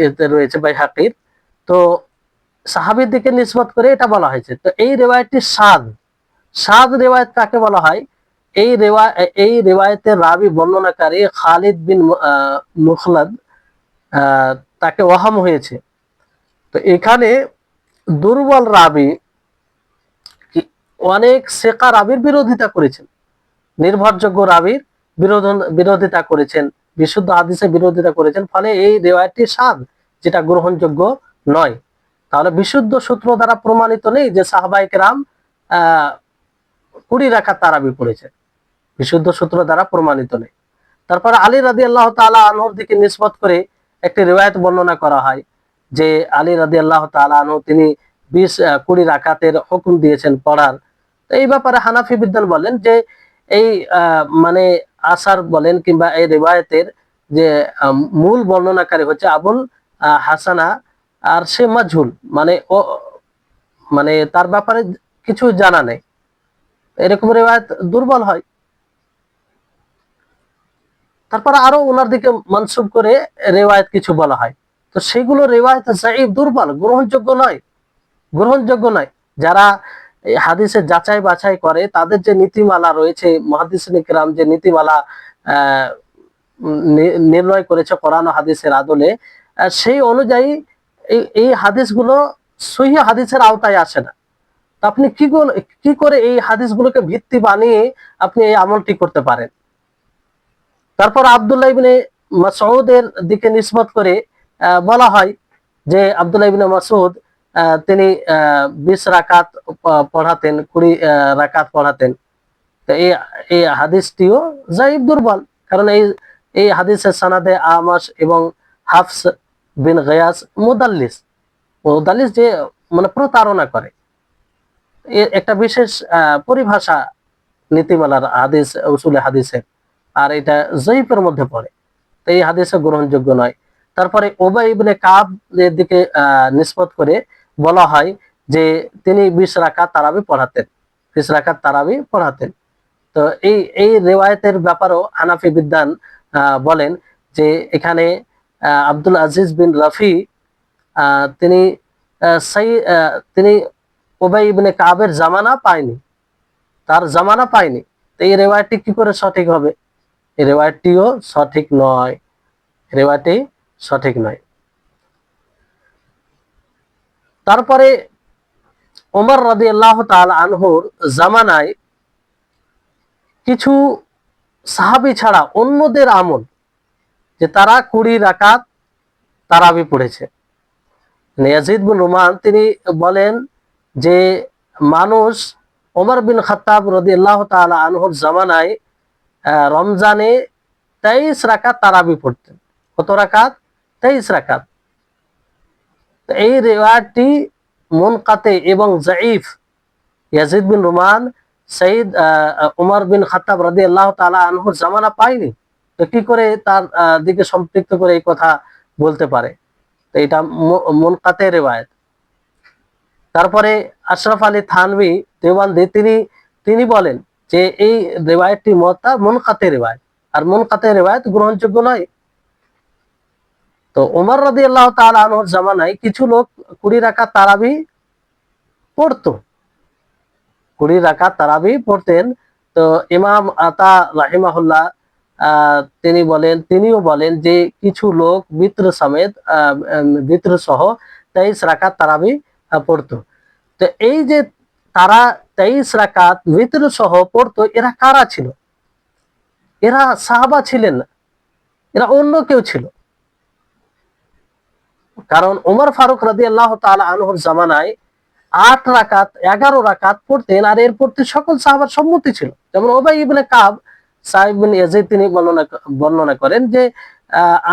এতে রয়েছে বাইহাকির। তো সাহাবীর দিকে নিসবত করে এটা বলা হয়েছে। তো এই রিওয়ায়াতটি সাদ রিওয়ায়াত কাকে বলা হয়? এই রিওয়ায়াতের রাবি বর্ণনাকারী খালিদ বিন মুখলাদ, তাকে ওয়াহাম হয়েছে। তো এখানে দুর্বল রাবি অনেক সেকা রাবির বিরোধিতা করেছেন, নির্ভরযোগ্য রাবির বিরোধিতা করেছেন, বিশুদ্ধ হাদিসের বিরোধিতা করেছেন, ফলে এই রিওয়ায়াতটি সাদ, যেটা গ্রহণযোগ্য নয়। তাহলে বিশুদ্ধ সূত্র দ্বারা প্রমাণিত নেই যে সাহাবায়ে কেরাম ২০ রাকাত তারাবি পড়েছেন, বিশুদ্ধ সূত্র দ্বারা প্রমাণিত নেই। তারপরে আলী রাদিয়াল্লাহু তাআলা আনহুর দিকে নিসবত করে একটি রিওয়ায়াত বর্ণনা করা হয় যে আলী রাদিয়াল্লাহু তাআলা আনহু তিনি ২০ রাকাতের হুকুম দিয়েছেন পড়ার। এই ব্যাপারে হানাফি বিদ্বান বলেন যে এই মানে আসার বলেন কিংবা এই রিওয়ায়াতের যে মূল বর্ণনাকারী হচ্ছে আবুল হাসানা, আর সে মাজহুল, মানে তার ব্যাপারে কিছু জানা নেই, এরকম রিওয়ায়াত দুর্বল হয়। তারপর আরো ওনার দিকে মানসুব করে রিওয়ায়াত কিছু বলা হয়। তো সেগুলো রিওয়ায়াত যায়ীফ, দুর্বল, গ্রহণযোগ্য নয়। যারা এই হাদিসের যাচাই বাছাই করে, তাদের যে নীতিমালা রয়েছে, মুহাদ্দিসিন কিরাম যে নীতিমালা নির্ণয় করেছে কোরআন ও হাদিসের আদলে, সেই অনুযায়ী এই হাদিসগুলো সহিহ হাদিসের আওতায় আসে না। তো আপনি কি করে এই হাদিসগুলোকে ভিত্তি বানিয়ে আপনি এই আমলটি করতে পারেন? তারপর আব্দুল্লাহ ইবনে মাসউদের দিকে নিসবত করে বলা হয় যে আব্দুল্লাহ ইবনে মাসউদ তিনি ২০ রাকাত পড়াতেন, ২০ রাকাত পড়াতেন। তো এই হাদিসটিও যায়ীফ, দুর্বল, কারণ এই হাদিসের সানাদে আমাশ এবং হাফস বিন গিয়াস মুদাল্লিস, মুদাল্লিস যে মানে প্রতারণা করে, একটা বিশেষ পরিভাষা নীতিমালার হাদিস উসুলে হাদিসের, আর এটা জয়ীফের মধ্যে পড়ে, তো এই হাদিসে গ্রহণযোগ্য নয়। তারপরে উবাই ইবনে কাব এর দিকে নিসবত করে বলা হয় যে তিনি 20 রাকাত তারাবি পড়াতেন, 20 রাকাত তারাবি পড়াতেন। তো এই এই রিওয়ায়াতের ব্যাপারেও হানাফি বিদ্বান বলেন যে এখানে আব্দুল আজিজ বিন রাফি তিনি তিনি উবাই ইবনে কাবের জামানা পায়নি, তার জামানা পায়নি। তো এই রেওয়ায়তটি কি করে সঠিক হবে? এই রেওয়ায়তটিও সঠিক নয়, রেওয়ায়তটি সঠিক নয়। তারপরে ওমর রাদিয়াল্লাহু তাআলা আনহুর জামানায় কিছু সাহাবী ছাড়া অন্যদের আমল যে তারা 20 রাকাত তারাবি পড়েছে। ইয়াজিদ বিন রুমান তিনি বলেন যে মানুষ ওমর বিন খাত্তাব রাদিয়াল্লাহু তাআলা আনহুর জামানায় রমজানে 23 রাকাত তারাবি পড়তেন। কত রাকাত? 23 রাকাত। এই রিওয়ায়াতটি মুনকাতে এবং যায়ীফ। ইয়াজিদ বিন রুমান সঈদ উমর বিন খাত্তাব রাদিয়াল্লাহু তাআলা আনহুর জামানা পায়নি, তো কি করে তার দিকে সম্পৃক্ত করে এই কথা বলতে পারে? তো এটা মুনকাতে রিওয়ায়াত। তারপরে আশরাফ আলী থানভী দেওবন্দি তিনি বলেন যে এই রিওয়ায়াতটি মুনকাতে রিওয়ায়াত, আর মুনকাতে রিওয়ায়াত গ্রহণযোগ্য নয়। তো উমর রাদিয়াল্লাহু তাআলা আনহুর জামানায় কিছু লোক 20 রাকাত তারাবি পড়তো, 20 রাকাত তারাবি পড়তেন। তো ইমাম আতা রাহিমাহুল্লাহ তিনিও বলেন যে কিছু লোক বিত্র সমেত বিত্র সহ 23 রাকাত তারাবি পড়তো। তো এই যে তারা 23 রাকাত বিত্র সহ পড়তো, এরা কারা ছিল? এরা সাহাবা ছিলেন না, এরা অন্য কেউ ছিল। কারণ ওমর ফারুক রাদিয়াল্লাহু তাআলা আনহুর জামানায় 8 রাকাত 11 রাকাত পড়তেন, আর এর প্রতি সকল সাহাবার সম্মতি ছিল। যেমন উবাই ইবনে কাব সাইব বিন ইয়াজিদ তিনি বর্ণনা করেন যে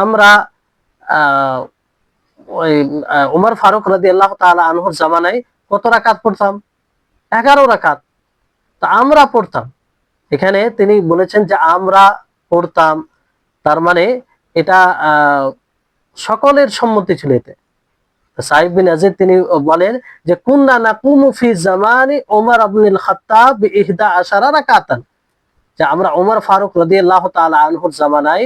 আমরা ওই ওমর ফারুক রাদিয়াল্লাহু তাআলা আনহুর জামানায় কত রাকাত পড়তাম? 11 রাকাত। তো আমরা পড়তাম, এখানে তিনি বলেছেন যে আমরা পড়তাম, তার মানে এটা সকলের সম্মতি ছিল এতে। সাইব বিন ইয়াজিদ তিনি বলেন যে কুননা নাকুমু ফি জামানি ওমর ইবনুল খাত্তাব বি11 রাকাতান, যে আমরা ওমর ফারুক রাদিয়াল্লাহু তাআলা আনহুর জামানায়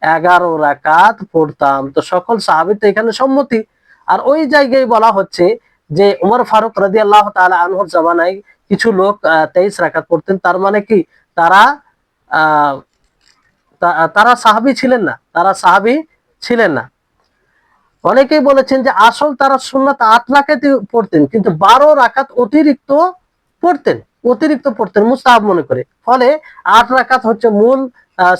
11 রাকাত পড়তাম। তো সকল সাহাবীর তো এখানে সম্মতি। আর ওই জায়গায় বলা হচ্ছে যে ওমর ফারুক রাদিয়াল্লাহু তাআলা আনহুর জামানায় কিছু লোক 23 রাকাত পড়তেন, তার মানে কি তারা তারা সাহাবী ছিলেন না, তারা সাহাবী ছিলেন না। অনেকেই বলেছেন যে আসল তারা সুন্নাত 8 রাকাতই পড়তেন, কিন্তু 12 রাকাত অতিরিক্ত পড়তেন মুস্তাহাব মনে করে। ফলে 8 রাকাত হচ্ছে মূল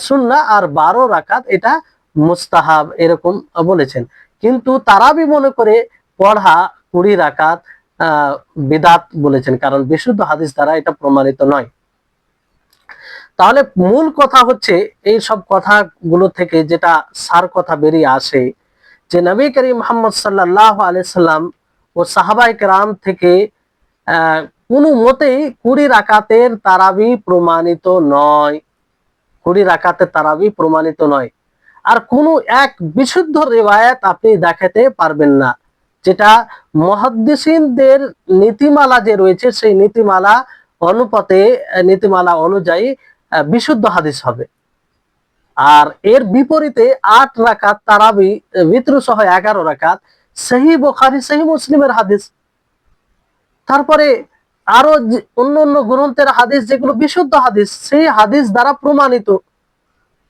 সুন্নাহ, আর 12 রাকাত এটা মুস্তাহাব, এরকম বলেছেন। কিন্তু তারাবি মনে করে পড়া 20 রাকাত বিদআত বলেছেন, কারণ বিশুদ্ধ হাদিস দ্বারা এটা প্রমাণিত নয়। তাহলে মূল কথা হচ্ছে এই সব কথাগুলো থেকে যেটা সার কথা বেরিয়ে আসে যে নবী করিম মুহাম্মদ সাল্লাল্লাহু আলাইহি সাল্লাম ও সাহাবায়ে কেরাম থেকে কোনো মতেই 20 রাকাতের তারাবি প্রমাণিত নয়, 20 রাকাতের তারাবি প্রমাণিত নয়। আর কোনো এক বিশুদ্ধ রিওয়ায়াত আপনি দেখাতে পারবেন না যেটা মুহাদ্দিসিনদের নীতিমালা যে রয়েছে সেই নীতিমালা অনুপাতে, নীতিমালা অনুযায়ী বিশুদ্ধ হাদিস হবে। আর এর বিপরীতে 8 রাকাত তারাবি বিত্র সহ 11 রাকাত সহিহ বুখারী সহিহ মুসলিমের হাদিস। তারপরে আরো অন্য গ্রন্থের হাদিস যেগুলো বিশুদ্ধ হাদিস, সেই হাদিস দ্বারা প্রমাণিত।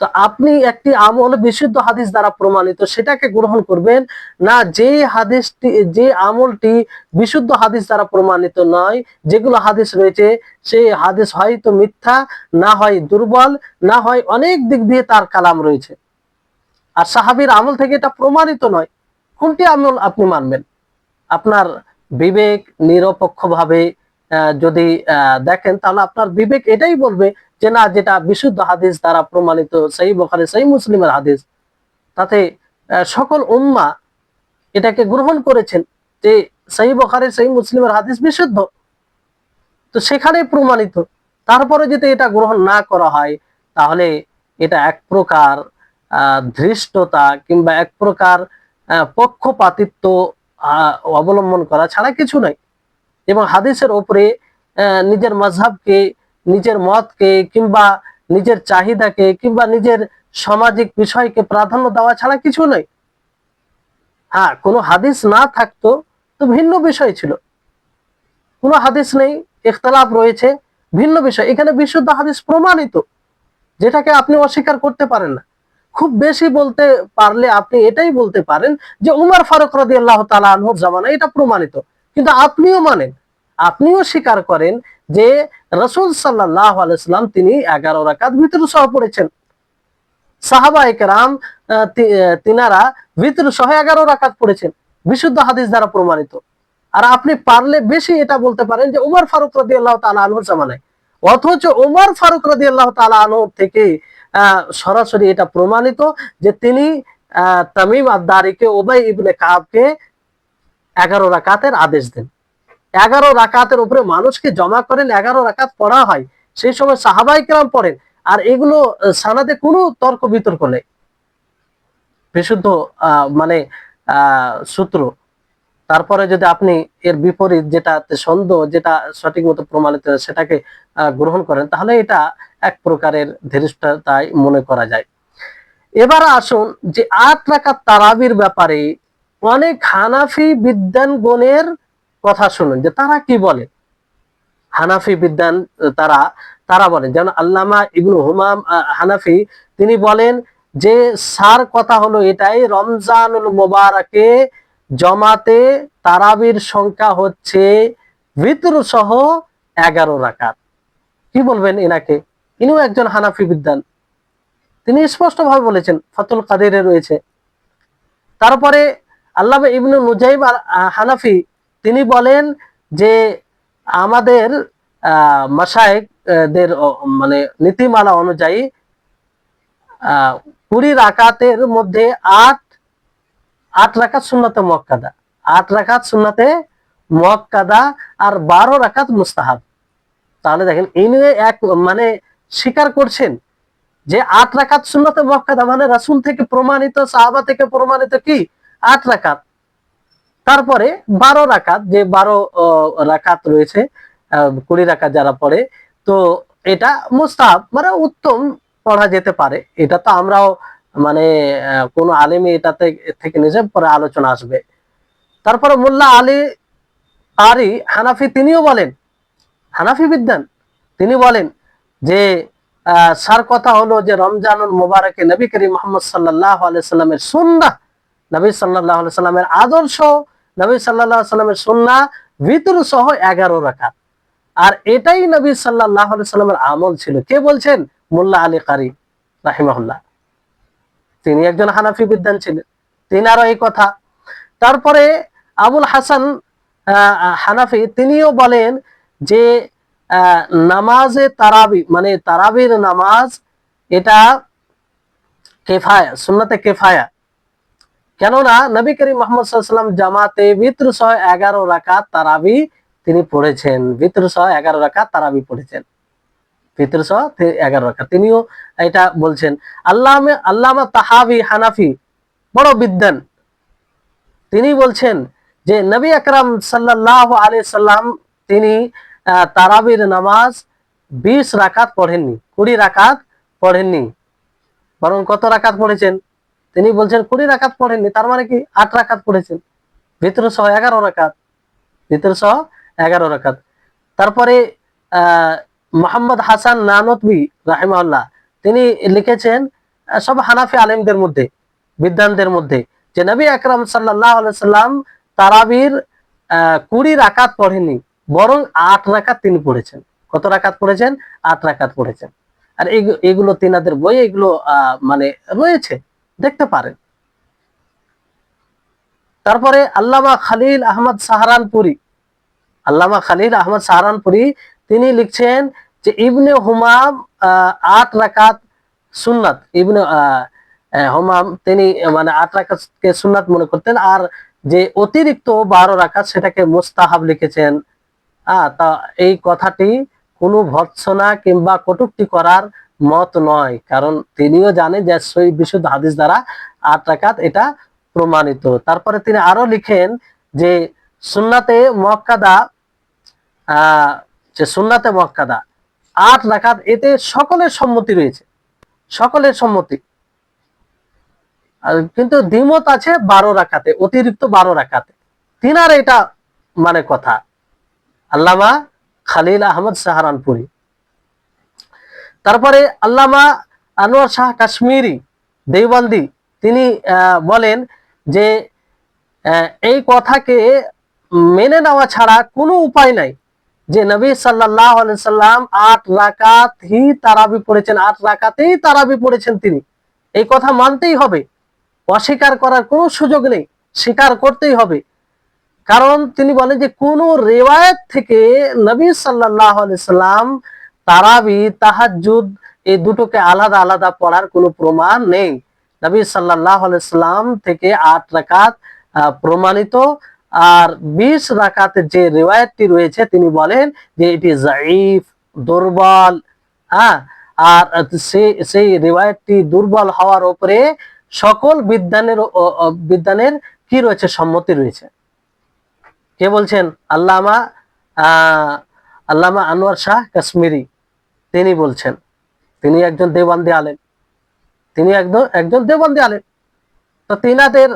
তো আপনি একটি আমল বিশুদ্ধ হাদিস দ্বারা প্রমাণিত সেটাকে গ্রহণ করবেন না, যে আমলটি বিশুদ্ধ হাদিস দ্বারা প্রমাণিত নয়, যেগুলো হাদিস রয়েছে সেই হাদিস হয়তো মিথ্যা, না হয় দুর্বল, না হয় অনেক দিক দিয়ে তার কালাম রয়েছে, আর সাহাবীর আমল থেকে এটা প্রমাণিত নয়। কোনটি আমল আপনি মানবেন? আপনার বিবেক নিরপেক্ষভাবে যদি দেখেন, তাহলে আপনার বিবেক এটাই বলবে যে না, যেটা বিশুদ্ধ হাদিস দ্বারা প্রমাণিত সহিহ বুখারী সহিহ মুসলিমের হাদিস, তাতে সকল উম্মাহ এটাকে গ্রহণ করেছেন যে সহিহ বুখারী সহিহ মুসলিমের হাদিস বিশুদ্ধ, তো সেখানে প্রমাণিত। তারপরে যদি এটা গ্রহণ না করা হয় তাহলে এটা এক প্রকার ধৃষ্টতা কিংবা এক প্রকার পক্ষপাতিত্ব অবলম্বন করা ছাড়া কিছু নয়। এবং হাদিসের ওপরে নিজের মাযহাবকে, নিজের মতকে কিংবা নিজের চাহিদাকে কিংবা নিজের সামাজিক বিষয়কে প্রাধান্য দেওয়া ছাড়া কিছু নয়। হ্যাঁ, কোনো হাদিস না থাকতো তো ভিন্ন বিষয় ছিল, কোনো হাদিস নেই, ইখতিলাফ রয়েছে, ভিন্ন বিষয়। এখানে বিশুদ্ধ হাদিস প্রমাণিত, যেটাকে আপনি অস্বীকার করতে পারেন না। খুব বেশি বলতে পারলে আপনি এটাই বলতে পারেন যে উমর ফারুক রাদিয়াল্লাহু তাআলা আনহুর জামানায় এটা প্রমাণিত, কিন্তু আপনিও মানেন, আপনিও স্বীকার করেন যে রাসূল সাল্লাল্লাহু আলাইহি ওয়াসাল্লাম তিনি 11 রাকাত ভিতর সহ পড়েছেন, সাহাবায়ে কেরাম তিনারা ভিতর সহ 11 রাকাত পড়েছেন, বিশুদ্ধ হাদিস দ্বারা প্রমাণিত। আর আপনি পারলে বেশি এটা বলতে পারেন যে উমর ফারুক রাদিয়াল্লাহু তাআলা আনহুর জামানায়, অথচ উমর ফারুক রাদিয়াল্লাহু তাআলা আনহু থেকে সরাসরি এটা প্রমাণিত যে তিনি তামিম আদ-দারিকে, উবাই ইবনে কাবকে 11 রাকাতের আদেশ দেন। 11 রাকাতের উপরে মানুষকে জমা করেন, 11 রাকাত পড়া হয়, সেই সময় সাহাবায়ে কেরাম পড়েন। আর এগুলো সানাদে কোনো তর্ক বিতর্ক নেই, বিশুদ্ধ মানে সূত্র। তারপরে যদি আপনি এর বিপরীত যেটা সন্দেহ, যেটা সঠিক মতো প্রমাণিত সেটাকে গ্রহণ করেন, তাহলে এটা এক প্রকারের ধৃষ্টতাই মনে করা যায়। এবার আসুন যে 8 রাকাত তারাবির ব্যাপারে অনেক হানাফি বিদ্বানগণের কথা শুনুন যে তারা কি বলে। হানাফি বিদ্বান তারা তারা বলেন, যেমন আল্লামা ইবনু হুমাম হানাফি, তিনি বলেন যে সার কথা হলো এটাই, রমজানুল মুবারাকে জমাতে তারাবির সংখ্যা হচ্ছে ভিতর সহ 11 রাকাত। কি বলবেন এনাকে? ইনিও একজন হানাফি বিদ্বান, তিনি স্পষ্ট ভাবে বলেছেন, ফাতুল কাদিরে রয়েছে। তারপরে আল্লামা ইবনু নুজাইম হানাফি, তিনি বলেন যে আমাদের মাশায়েখদের মানে নীতিমালা অনুযায়ী 20 রাকাতের মধ্যে 8 রাকাত সুন্নাতে মুআক্কাদা, 8 রাকাত সুন্নাতে মুআক্কাদা আর 12 রাকাত মুস্তাহাব। তাহলে দেখেন ইনি এক মানে স্বীকার করছেন যে 8 রাকাত সুন্নাতে মুআক্কাদা মানে রাসূল থেকে প্রমাণিত, সাহাবা থেকে প্রমাণিত কি 8 রাকাত। তারপরে 12 রাকাত, যে 12 রাকাত রয়েছে 20 রাকাত যারা পড়ে, তো এটা মুস্তাহাব মানে উত্তম, পড়া যেতে পারে। এটা তো আমরাও মানে কোন আলেমী এটাতে থেকে নিজে পরে আলোচনা আসবে। তারপরে মোল্লা আলী কারি হানাফি, তিনিও বলেন, হানাফি বিদ্বান, তিনি বলেন যে সার কথা হলো যে রমজানুল মুবারকে নবী করিম মুহাম্মদ সাল্লাল্লাহু আলাইহি সাল্লামের সুন্নাহ, নবী সাল্লাল্লাহু আলাইহি সাল্লামের আদর্শ, নবী সাল্লাল্লাহু আলাইহি সাল্লামের সুন্নাহ ভিতর সহ 11 রাকাত। আর এটাই নবী সাল্লাল্লাহু আলাইহি সাল্লামের আমল ছিল। কে বলছেন? মোল্লা আলী কারি রাহিমাহুল্লাহ, তিনি একজন হানাফি বিদ্বান ছিলেন, তিনারও এই কথা। তারপরে আবুল হাসান হানাফি, তিনিও বলেন যে নামাজে তারাবি মানে তারাবির নামাজ এটা কেফায়া, সুন্নাতে কেফায়া। কেননা নবী করিম মুহাম্মদ সাল্লাল্লাহু আলাইহি ওয়াসাল্লাম জামাতে ভিতর সহ 11 রাকাত তারাবি তিনি পড়েছেন, ভিতর সহ 11 রাকাত তারাবি পড়েছেন, ভিতর সহ 11 রাকাত, তিনিও এটা বলছেন। আল্লামা তাহাবি হানাফি, বড় বিদ্বান, তিনি বলছেন যে নবী আকরাম সাল্লাল্লাহু আলাইহি সাল্লাম তিনি তারাবির নামাজ 20 রাকাত পড়েননি, 20 রাকাত পড়েননি, বরং কত রাকাত পড়েছেন? তিনি বলছেন 20 রাকাত পড়েননি, তার মানে কি 8 রাকাত পড়েছেন, ভিতর সহ 11 রাকাত, ভিতর সহ 11 রাকাত। তারপরে মোহাম্মদ হাসান নানতবি রাহিমাহুল্লাহ, তিনি লিখেছেন সব হানাফি আলেমদের মধ্যে, বিদ্বানদের মধ্যে, যে নবী আকরাম সাল্লাল্লাহু আলাইহি সাল্লাম তারাবির 20 রাকাত পড়েননি, বরং 8 রাকাত তিনি পড়েছেন। কত রাকাত পড়েছেন? 8 রাকাত পড়েছেন। আর এগুলো তিনাদের বই, এগুলো মানে রয়েছে, দেখতে পারেন। তারপরে আল্লামা খালিল আহমদ সাহারানপুরি, আল্লামা খালিল আহমদ সাহারানপুরি, তিনি লিখছেন যে ইবনে হুমাম 8 রাকাত সুন্নাত, ইবনে হুমাম তিনি মানে 8 রাকাতকে সুন্নাত মনে করতেন, আর যে অতিরিক্ত 12 রাকাত সেটাকে মুস্তাহাব লিখেছেন। তা এই কথাটি কোনো ভর্ৎসনা কিংবা কটূক্তি করার মত নয়, কারণ তিনিও জানেন যে সহিহ বিশুদ্ধ হাদিস দ্বারা 8 রাকাত এটা প্রমাণিত। তারপরে তিনি আরো লিখেন যে সুন্নাতে মুআক্কাদা, যে সুন্নাতে মুআক্কাদা 8 রাকাত, এতে সকলের সম্মতি রয়েছে, সকলের সম্মতি। কিন্তু দ্বিমত আছে 12 রাকাতে, অতিরিক্ত 12 রাকাতে। তিনার এটা মানে কথা আল্লামা খালিল আহমদ সাহারানপুরি। তারপরে আল্লামা আনোয়ার শাহ কাশ্মীরি দেওবন্দি তিনি বলেন যে এই কথাকে মেনে নেওয়া ছাড়া কোনো উপায় নাই যে নবী সাল্লাল্লাহু আলাইহি সাল্লাম 8 রাকাত হি তারাবি পড়েছেন, 8 রাকাতেই তারাবি পড়েছেন তিনি। এই কথা মানতেই হবে, অস্বীকার করার কোনো সুযোগ নেই, স্বীকার করতেই হবে। কারণ তিনি বলেন যে কোন রিওয়ায়াত থেকে নবী সাল্লাল্লাহু আলাইহি সাল্লাম তারাবি তাহাজ্জুদ এই দুটোকে আলাদা আলাদা পড়ার কোনো প্রমাণ নেই। নবী সাল্লাল্লাহু আলাইহি সাল্লাম থেকে 8 রাকাত প্রমাণিত, আর 20 রাকাতের যে রিওয়ায়াতটি রয়েছে তিনি বলেন যে এটি যায়ীফ, দুর্বল। আর সেই রিওয়ায়াতটি দুর্বল হওয়ার উপরে সকল বিদ্বানের কি রয়েছে, সম্মতি রয়েছে। কে বলছেন? আল্লামা আনোয়ার শাহ কাশ্মীরি তিনি বলছেন। তিনি একজন দেওবন্দি আলেম, তিনি একজন দেওবন্দি আলেম। তো তিনাদের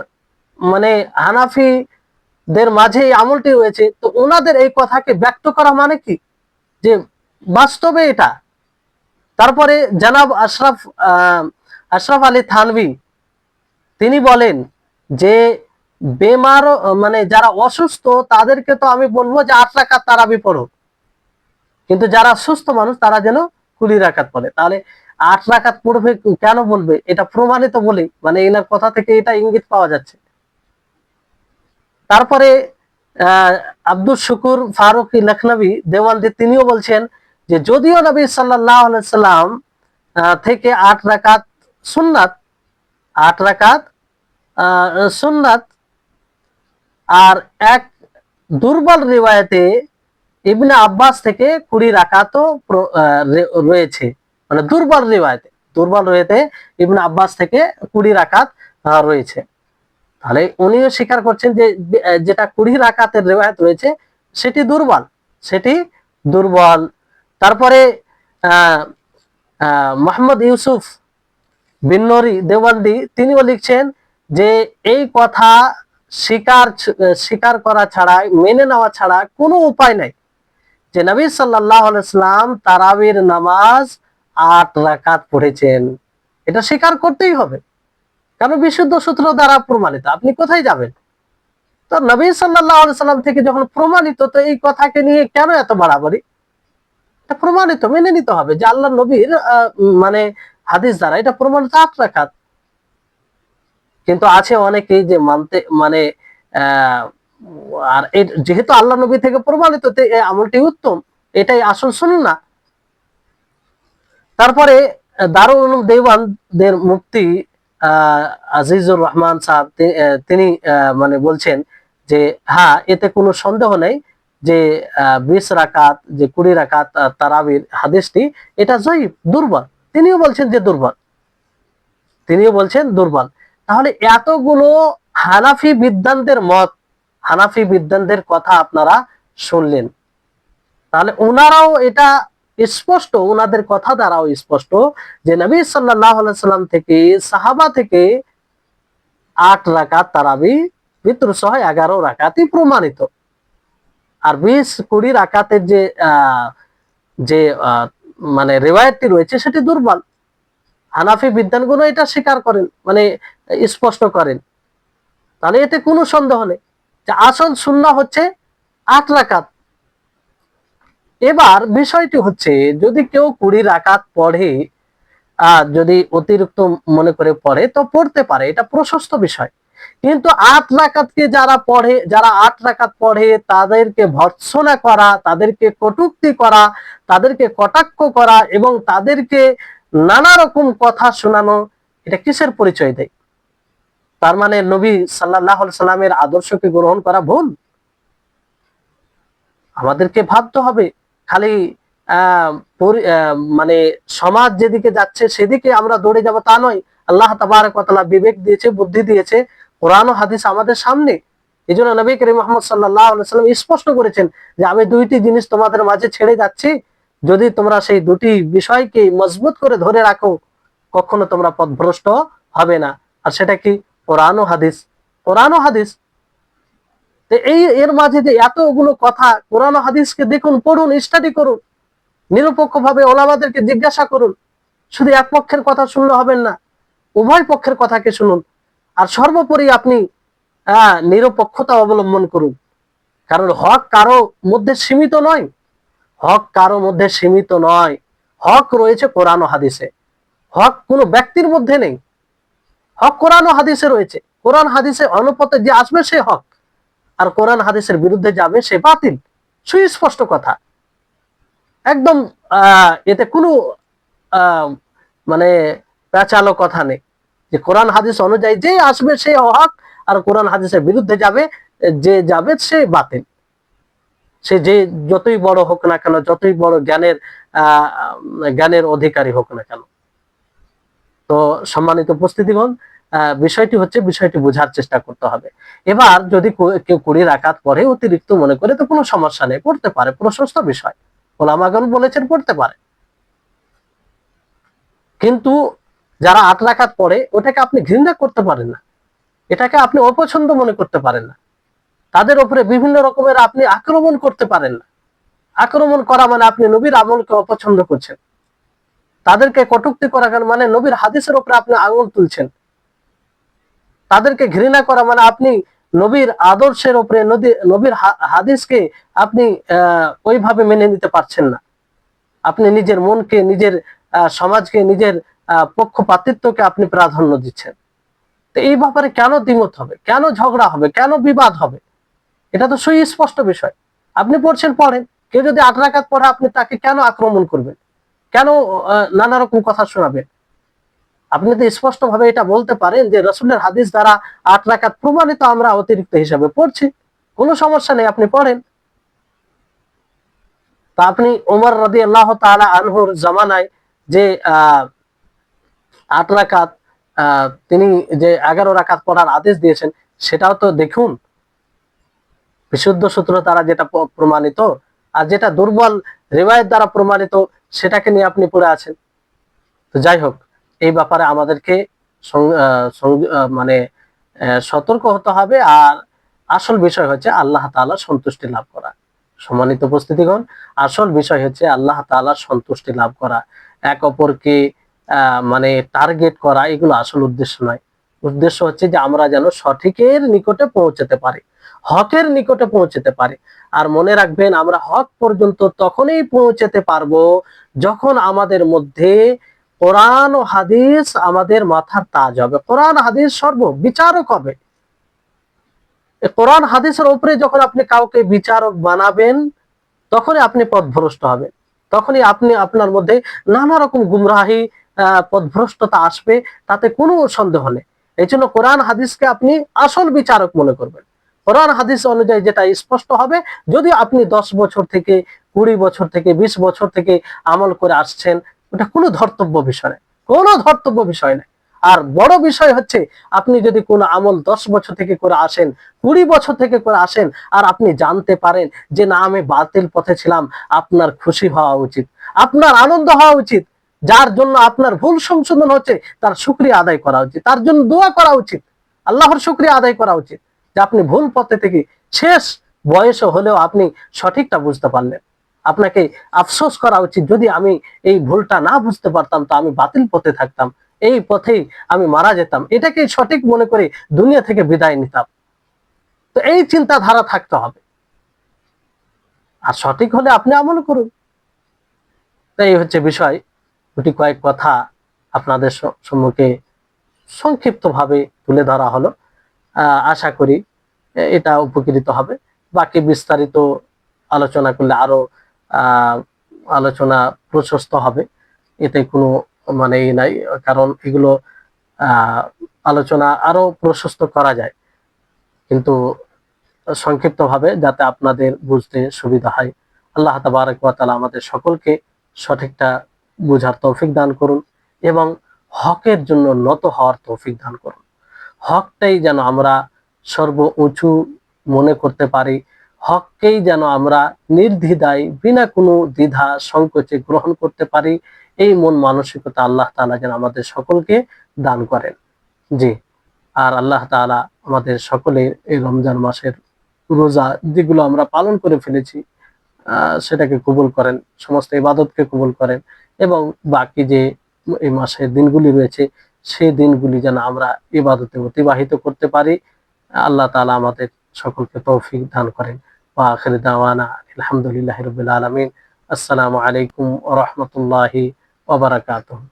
মানে হানাফিদের মাঝে এই আমলটি রয়েছে, তো ওনাদের এই কথাকে ব্যক্ত করা মানে কি যে বাস্তবে এটা। তারপরে জনাব আশরাফ আলী থানভী তিনি বলেন যে বেমার মানে যারা অসুস্থ তাদেরকে তো আমি বলবো যে 8 রাকাত তারাবি পড়ো, কিন্তু যারা সুস্থ মানুষ তারা যেন 20 রাকাত পড়ে। তাহলে 8 রাকাত পড়বে কেন বলবে? এটা প্রমাণিত বলেই, মানে এনার কথা থেকে এটা ইঙ্গিত পাওয়া যাচ্ছে। তারপরে আব্দুল শুকুর ফারুকি লখনবী দেওবন্দি তিনিও বলছেন যে যদিও নবী সাল্লাল্লাহু আলাইহি সাল্লাম থেকে 8 রাকাত সুন্নাত, 8 রাকাত সুন্নাত, আর এক দুর্বল রিওয়ায়াতে ইবনে আব্বাস থেকে 20 রাকাতও রয়েছে, মানে দুর্বল রিওয়ায়াতে ইবনে আব্বাস থেকে 20 রাকাত রয়েছে। তাহলে উনিও স্বীকার করছেন যে যেটা 20 রাকাতের রিওয়ায়াত রয়েছে সেটি দুর্বল। তারপরে মোহাম্মদ ইউসুফ বিন নূরি দেওবন্দি তিনিও লিখছেন যে এই কথা স্বীকার করা ছাড়া, মেনে নেওয়া ছাড়া কোনো উপায় নাই যে নবী সাল্লাল্লাহু আলাইহি সাল্লাম তারাবির নামাজ 8 রাকাত পড়েছেন। এটা স্বীকার করতেই হবে, কারণ বিশুদ্ধ সূত্র দ্বারা প্রমাণিত। আপনি কোথায় যাবেন? তো নবী সাল্লাল্লাহু আলাইহি সাল্লাম থেকে যখন প্রমাণিত, তো এই কথাকে নিয়ে কেন এত বাড়াবাড়ি? এটা প্রমাণিত, মেনে নিতে হবে যে আল্লাহ নবীর মানে হাদিস দ্বারা এটা প্রমাণিত 8 রাকাত। কিন্তু আছে অনেকেই যে মানতে মানে আর যেহেতু আল্লাহ নবী থেকে প্রমাণিত, এই আমলটি উত্তম, এটাই আসল সুন্নাহ। তারপরে দারুল উলুম দেওবন্দের মুফতি আজিজুর রহমান সাহেব তিনি মানে বলছেন যে হ্যাঁ, এতে কোনো সন্দেহ নেই যে 20 রাকাত, যে 20 রাকাত তারাবির হাদিসটি এটা জয়ীফ, দুর্বল। তিনিও বলছেন দুর্বল। তাহলে এতগুলো হানাফি বিদ্বানদের কথা আপনারা শুনলেন, তাহলে ওনারাও এটা স্পষ্ট, ওনাদের কথা দ্বারাও স্পষ্ট যে নবী সাল্লাল্লাহু আলাইহি সাল্লাম থেকে, সাহাবা থেকে 8 রাকাত তারাবি বিতর সহ 11 রাকাতই প্রমাণিত। আর 20-20 রাকাতের যে মানে রিওয়ায়াতটি রয়েছে সেটি দুর্বল। হানাফি বিদ্বানগণ এটা স্বীকার করেন, মানে স্পষ্ট করেন। তাহলে এতে কোনো সন্দেহ নেই যে আসল সুন্নাহ হচ্ছে 8 রাকাত। এবার বিষয়টি হচ্ছে, যদি কেউ 20 রাকাত পড়ে, যদি অতিরিক্ত মনে করে পড়ে তো পড়তে পারে, এটা প্রশস্ত বিষয়। কিন্তু 8 রাকাতকে যারা 8 রাকাত পড়ে তাদেরকে ভর্ৎসনা করা, তাদেরকে কটূক্তি করা, তাদেরকে কটাক্ষ করা এবং তাদেরকে নানা রকম কথা শোনানো, এটা কিসের পরিচয় দেয়? তার মানে নবী সাল্লাল্লাহু আলাইহি সাল্লামের আদর্শকে গ্রহণ করা ভুল? আমাদেরকে ভাবতে হবে। খালি মানে সমাজ যেদিকে যাচ্ছে সেদিকে আমরা দৌড়ে যাব তা নয়। আল্লাহ তাবারক ওয়া তাআলা বিবেক দিয়েছে, বুদ্ধি দিয়েছে, কোরআন ও হাদিস আমাদের সামনে। এই জন্য নবী করিম মুহাম্মদ সাল্লাল্লাহু আলাইহি ওয়াসাল্লাম স্পষ্ট করেছেন যে আমি দুইটি জিনিস তোমাদের মাঝে ছেড়ে যাচ্ছি, যদি তোমরা সেই দুটি বিষয়কে মজবুত করে ধরে রাখো কখনো তোমরা পথভ্রষ্ট হবে না। আর সেটা কি? কোরআন ও হাদিস। কোরআন ও হাদিস। এই এর মাঝে যে এতগুলো কথা, কোরআন ও হাদিসকে দেখুন, পড়ুন, স্টাডি করুন, নিরপেক্ষভাবে ওলামাদেরকে জিজ্ঞাসা করুন। শুধু এক পক্ষের কথা শুনলে হবেন না, উভয় পক্ষের কথাকে শুনুন। আর সর্বোপরি আপনি নিরপেক্ষতা অবলম্বন করুন। কারণ হক কারো মধ্যে সীমিত নয়, হক কারো মধ্যে সীমিত নয়। হক রয়েছে কোরআন ও হাদিসে, হক কোনো ব্যক্তির মধ্যে নেই। হক কোরআন ও হাদিসে রয়েছে। কোরআন হাদিসে অনুপাতে যে আসবে সে হক, আর কোরআন হাদিসের বিরুদ্ধে যাবে সে বাতিল। সুস্পষ্ট কথা, একদম। এতে কোনো মানে পেঁচালো কথা নেই যে কোরআন হাদিস অনুযায়ী যে আসবে সে হক, আর কোরআন হাদিসের বিরুদ্ধে যে যাবে সে বাতিল। সে যে যতই বড় হোক না কেন, যতই বড় জ্ঞানের অধিকারী হোক না কেন। তো সম্মানিত উপস্থিতিগণ, বিষয়টি বোঝার চেষ্টা করতে হবে। এবার যদি কেউ 20 রাকাত পড়ে অতিরিক্ত মনে করে তো কোনো সমস্যা নেই, পড়তে পারে, প্রশস্ত বিষয়, ওলামাগণ বলেছেন পড়তে পারে। কিন্তু যারা 8 রাকাত পড়ে ওটাকে আপনি ঘৃণা করতে পারেন না, এটাকে আপনি অপছন্দ মনে করতে পারেন না, তাদের উপরে বিভিন্ন রকমের আপনি আক্রমণ করতে পারেন না। আক্রমণ করা মানে আপনি নবীর আমলকে অপছন্দ করছেন, তাদেরকে কটূক্তি করা মানে নবীর হাদিসের উপরে আপনি আঙুল তুলছেন। তাদেরকে ঘৃণা করা মানে আপনি নবীর আদর্শের উপরে, নবীর হাদিসকে আপনি ওইভাবে মেনে নিতে পারছেন না। আপনি নিজের মনকে, নিজের সমাজকে, নিজের পক্ষপাতিত্বকে আপনি প্রাধান্য দিচ্ছেন। তো এই ব্যাপারে কেন দ্বিমত হবে, কেন ঝগড়া হবে, কেন বিবাদ হবে? এটা তো সুস্পষ্ট বিষয়। আপনি পড়ছেন, পড়েন। কেউ যদি 8 রাকাত পড়ে আপনি তাকে কেন আক্রমণ করবেন, কেন নানা রকম কথা শোনাবেন? আপনি তো স্পষ্ট ভাবে এটা বলতে পারেন যে রাসূলের হাদিস দ্বারা 8 রাকাত প্রমাণিত, আমরা অতিরিক্ত হিসাবে পড়ছি, কোনো সমস্যা নেই, আপনি পড়েন। তা আপনি ওমর রাদিয়াল্লাহু তাআলা আনহুর জামানায় যে 8 রাকাত তিনি যে 11 রাকাত পড়ার আদেশ দিয়েছেন সেটাও তো দেখুন, বিশুদ্ধ সূত্র দ্বারা যেটা প্রমাণিত, আর যেটা দুর্বল রিওয়ায়াত দ্বারা প্রমাণিত সেটাকে নিয়ে আপনি পড়ে আছেন। তো যাই হোক, এই ব্যাপারে আমাদেরকে মানে সতর্ক হতে হবে। আর আসল বিষয় হচ্ছে আল্লাহ তাআলার সন্তুষ্টি লাভ করা। সম্মানিত উপস্থিতিগণ, আসল বিষয় হচ্ছে আল্লাহ তাআলার সন্তুষ্টি লাভ করা। এক অপরকে মানে টার্গেট করা, এগুলো আসল উদ্দেশ্য নয়। উদ্দেশ্য হচ্ছে যে আমরা যেন সঠিকের নিকটে পৌঁছতে পারি, হকের নিকটে পৌঁছতে পারি। আর মনে রাখবেন, আমরা হক পর্যন্ত তখনই পৌঁছতে পারবো যখন আমাদের মধ্যে কোরআন ও হাদিস আমাদের মাথার তাজ হবে, কোরআন হাদিস সর্ববিচারক হবে। কোরআন হাদিসের উপরে যখন আপনি কাউকে বিচারক বানাবেন তখনই আপনি পথভ্রষ্ট হবেন, তখনই আপনি আপনার মধ্যে নানা রকম গুমরাহি পথভ্রষ্টতা আসবে, তাতে কোনো সন্দেহ নেই। এই জন্য কোরআন হাদিসকে আপনি আসল বিচারক মনে করবেন। কোরআন হাদিস অনুযায়ী যেটা স্পষ্ট হবে, যদি আপনি 10 বছর থেকে, 20 বছর থেকে, 20 বছর থেকে আমল করে আসছেন, ওটা কোনো ধর্তব্য বিষয় নেই, কোনো ধর্তব্য বিষয় নেই। আর বড় বিষয় হচ্ছে আপনি যদি কোনো আমল 10 বছর থেকে করে আসেন, 20 বছর থেকে করে আসেন, আর আপনি জানতে পারেন যে না, আমি বাতিল পথে ছিলাম, আপনার খুশি হওয়া উচিত, আপনার আনন্দ হওয়া উচিত। যার জন্য আপনার ভুল সংশোধন হচ্ছে তার শুকরিয়া আদায় করা উচিত, তার জন্য দোয়া করা উচিত, আল্লাহর শুকরিয়া আদায় করা উচিত যে আপনি ভুল পথে থেকে শেষ বয়সে হলেও আপনি সঠিকটা বুঝতে পারলেন। আপনাকে আফসোস করা উচিত, যদি আমি এই ভুলটা না বুঝতে পারতাম তো আমি বাতিল পথে থাকতাম, এই পথেই আমি মারা যেতাম, এটাকে সঠিক মনে করে দুনিয়া থেকে বিদায় নিতাম। তো এই চিন্তাধারা থাকতে হবে। আর সঠিক হলে আপনি আমল করুন। এই হচ্ছে বিষয়। দুটি কয়েক কথা আপনাদের সম্মুখে সংক্ষিপ্তভাবে তুলে ধরা হলো। আশা করি এটা উপকৃত হবে। বাকি বিস্তারিত আলোচনা করলে আরো আলোচনা প্রশস্ত হবে, এতে কোনো মানে নাই। কারণ এগুলো আলোচনা আরো প্রশস্ত করা যায়, কিন্তু সংক্ষিপ্তভাবে যাতে আপনাদের বুঝতে সুবিধা হয়। আল্লাহ তাবারক ওয়া তাআলা আমাদের সকলকে সঠিকটা বুঝার তৌফিক দান করুন এবং হকের জন্য নত হওয়ার তৌফিক দান করুন। হকটাই যেন আমরা সর্ব উঁচু মনে করতে পারি, হককেই যেন আমরা নির্দ্বিধায় বিনা কোনো দ্বিধা সংকোচে গ্রহণ করতে পারি, এই মন মানসিকতা আল্লাহ তাআলা যেন আমাদের সকলকে দান করেন। জি, আর আল্লাহ তাআলা আমাদের সকলের এই রমজান মাসের রোজা যেগুলো আমরা পালন করে ফেলেছি সেটাকে কবুল করেন, সমস্ত ইবাদতকে কবুল করেন এবং বাকি যে এই মাসের দিনগুলি রয়েছে সেই দিনগুলি যেন আমরা ইবাদতে অতিবাহিত করতে পারি। আল্লাহ তাআলা আমাদের সকলকে তৌফিক দান করেন। ওয়া আখির দাওয়ানা আলহামদুলিল্লাহি রাব্বিল আলামিন। আসসালামু আলাইকুম ওয়া রাহমাতুল্লাহি ওয়া বারাকাতুহু।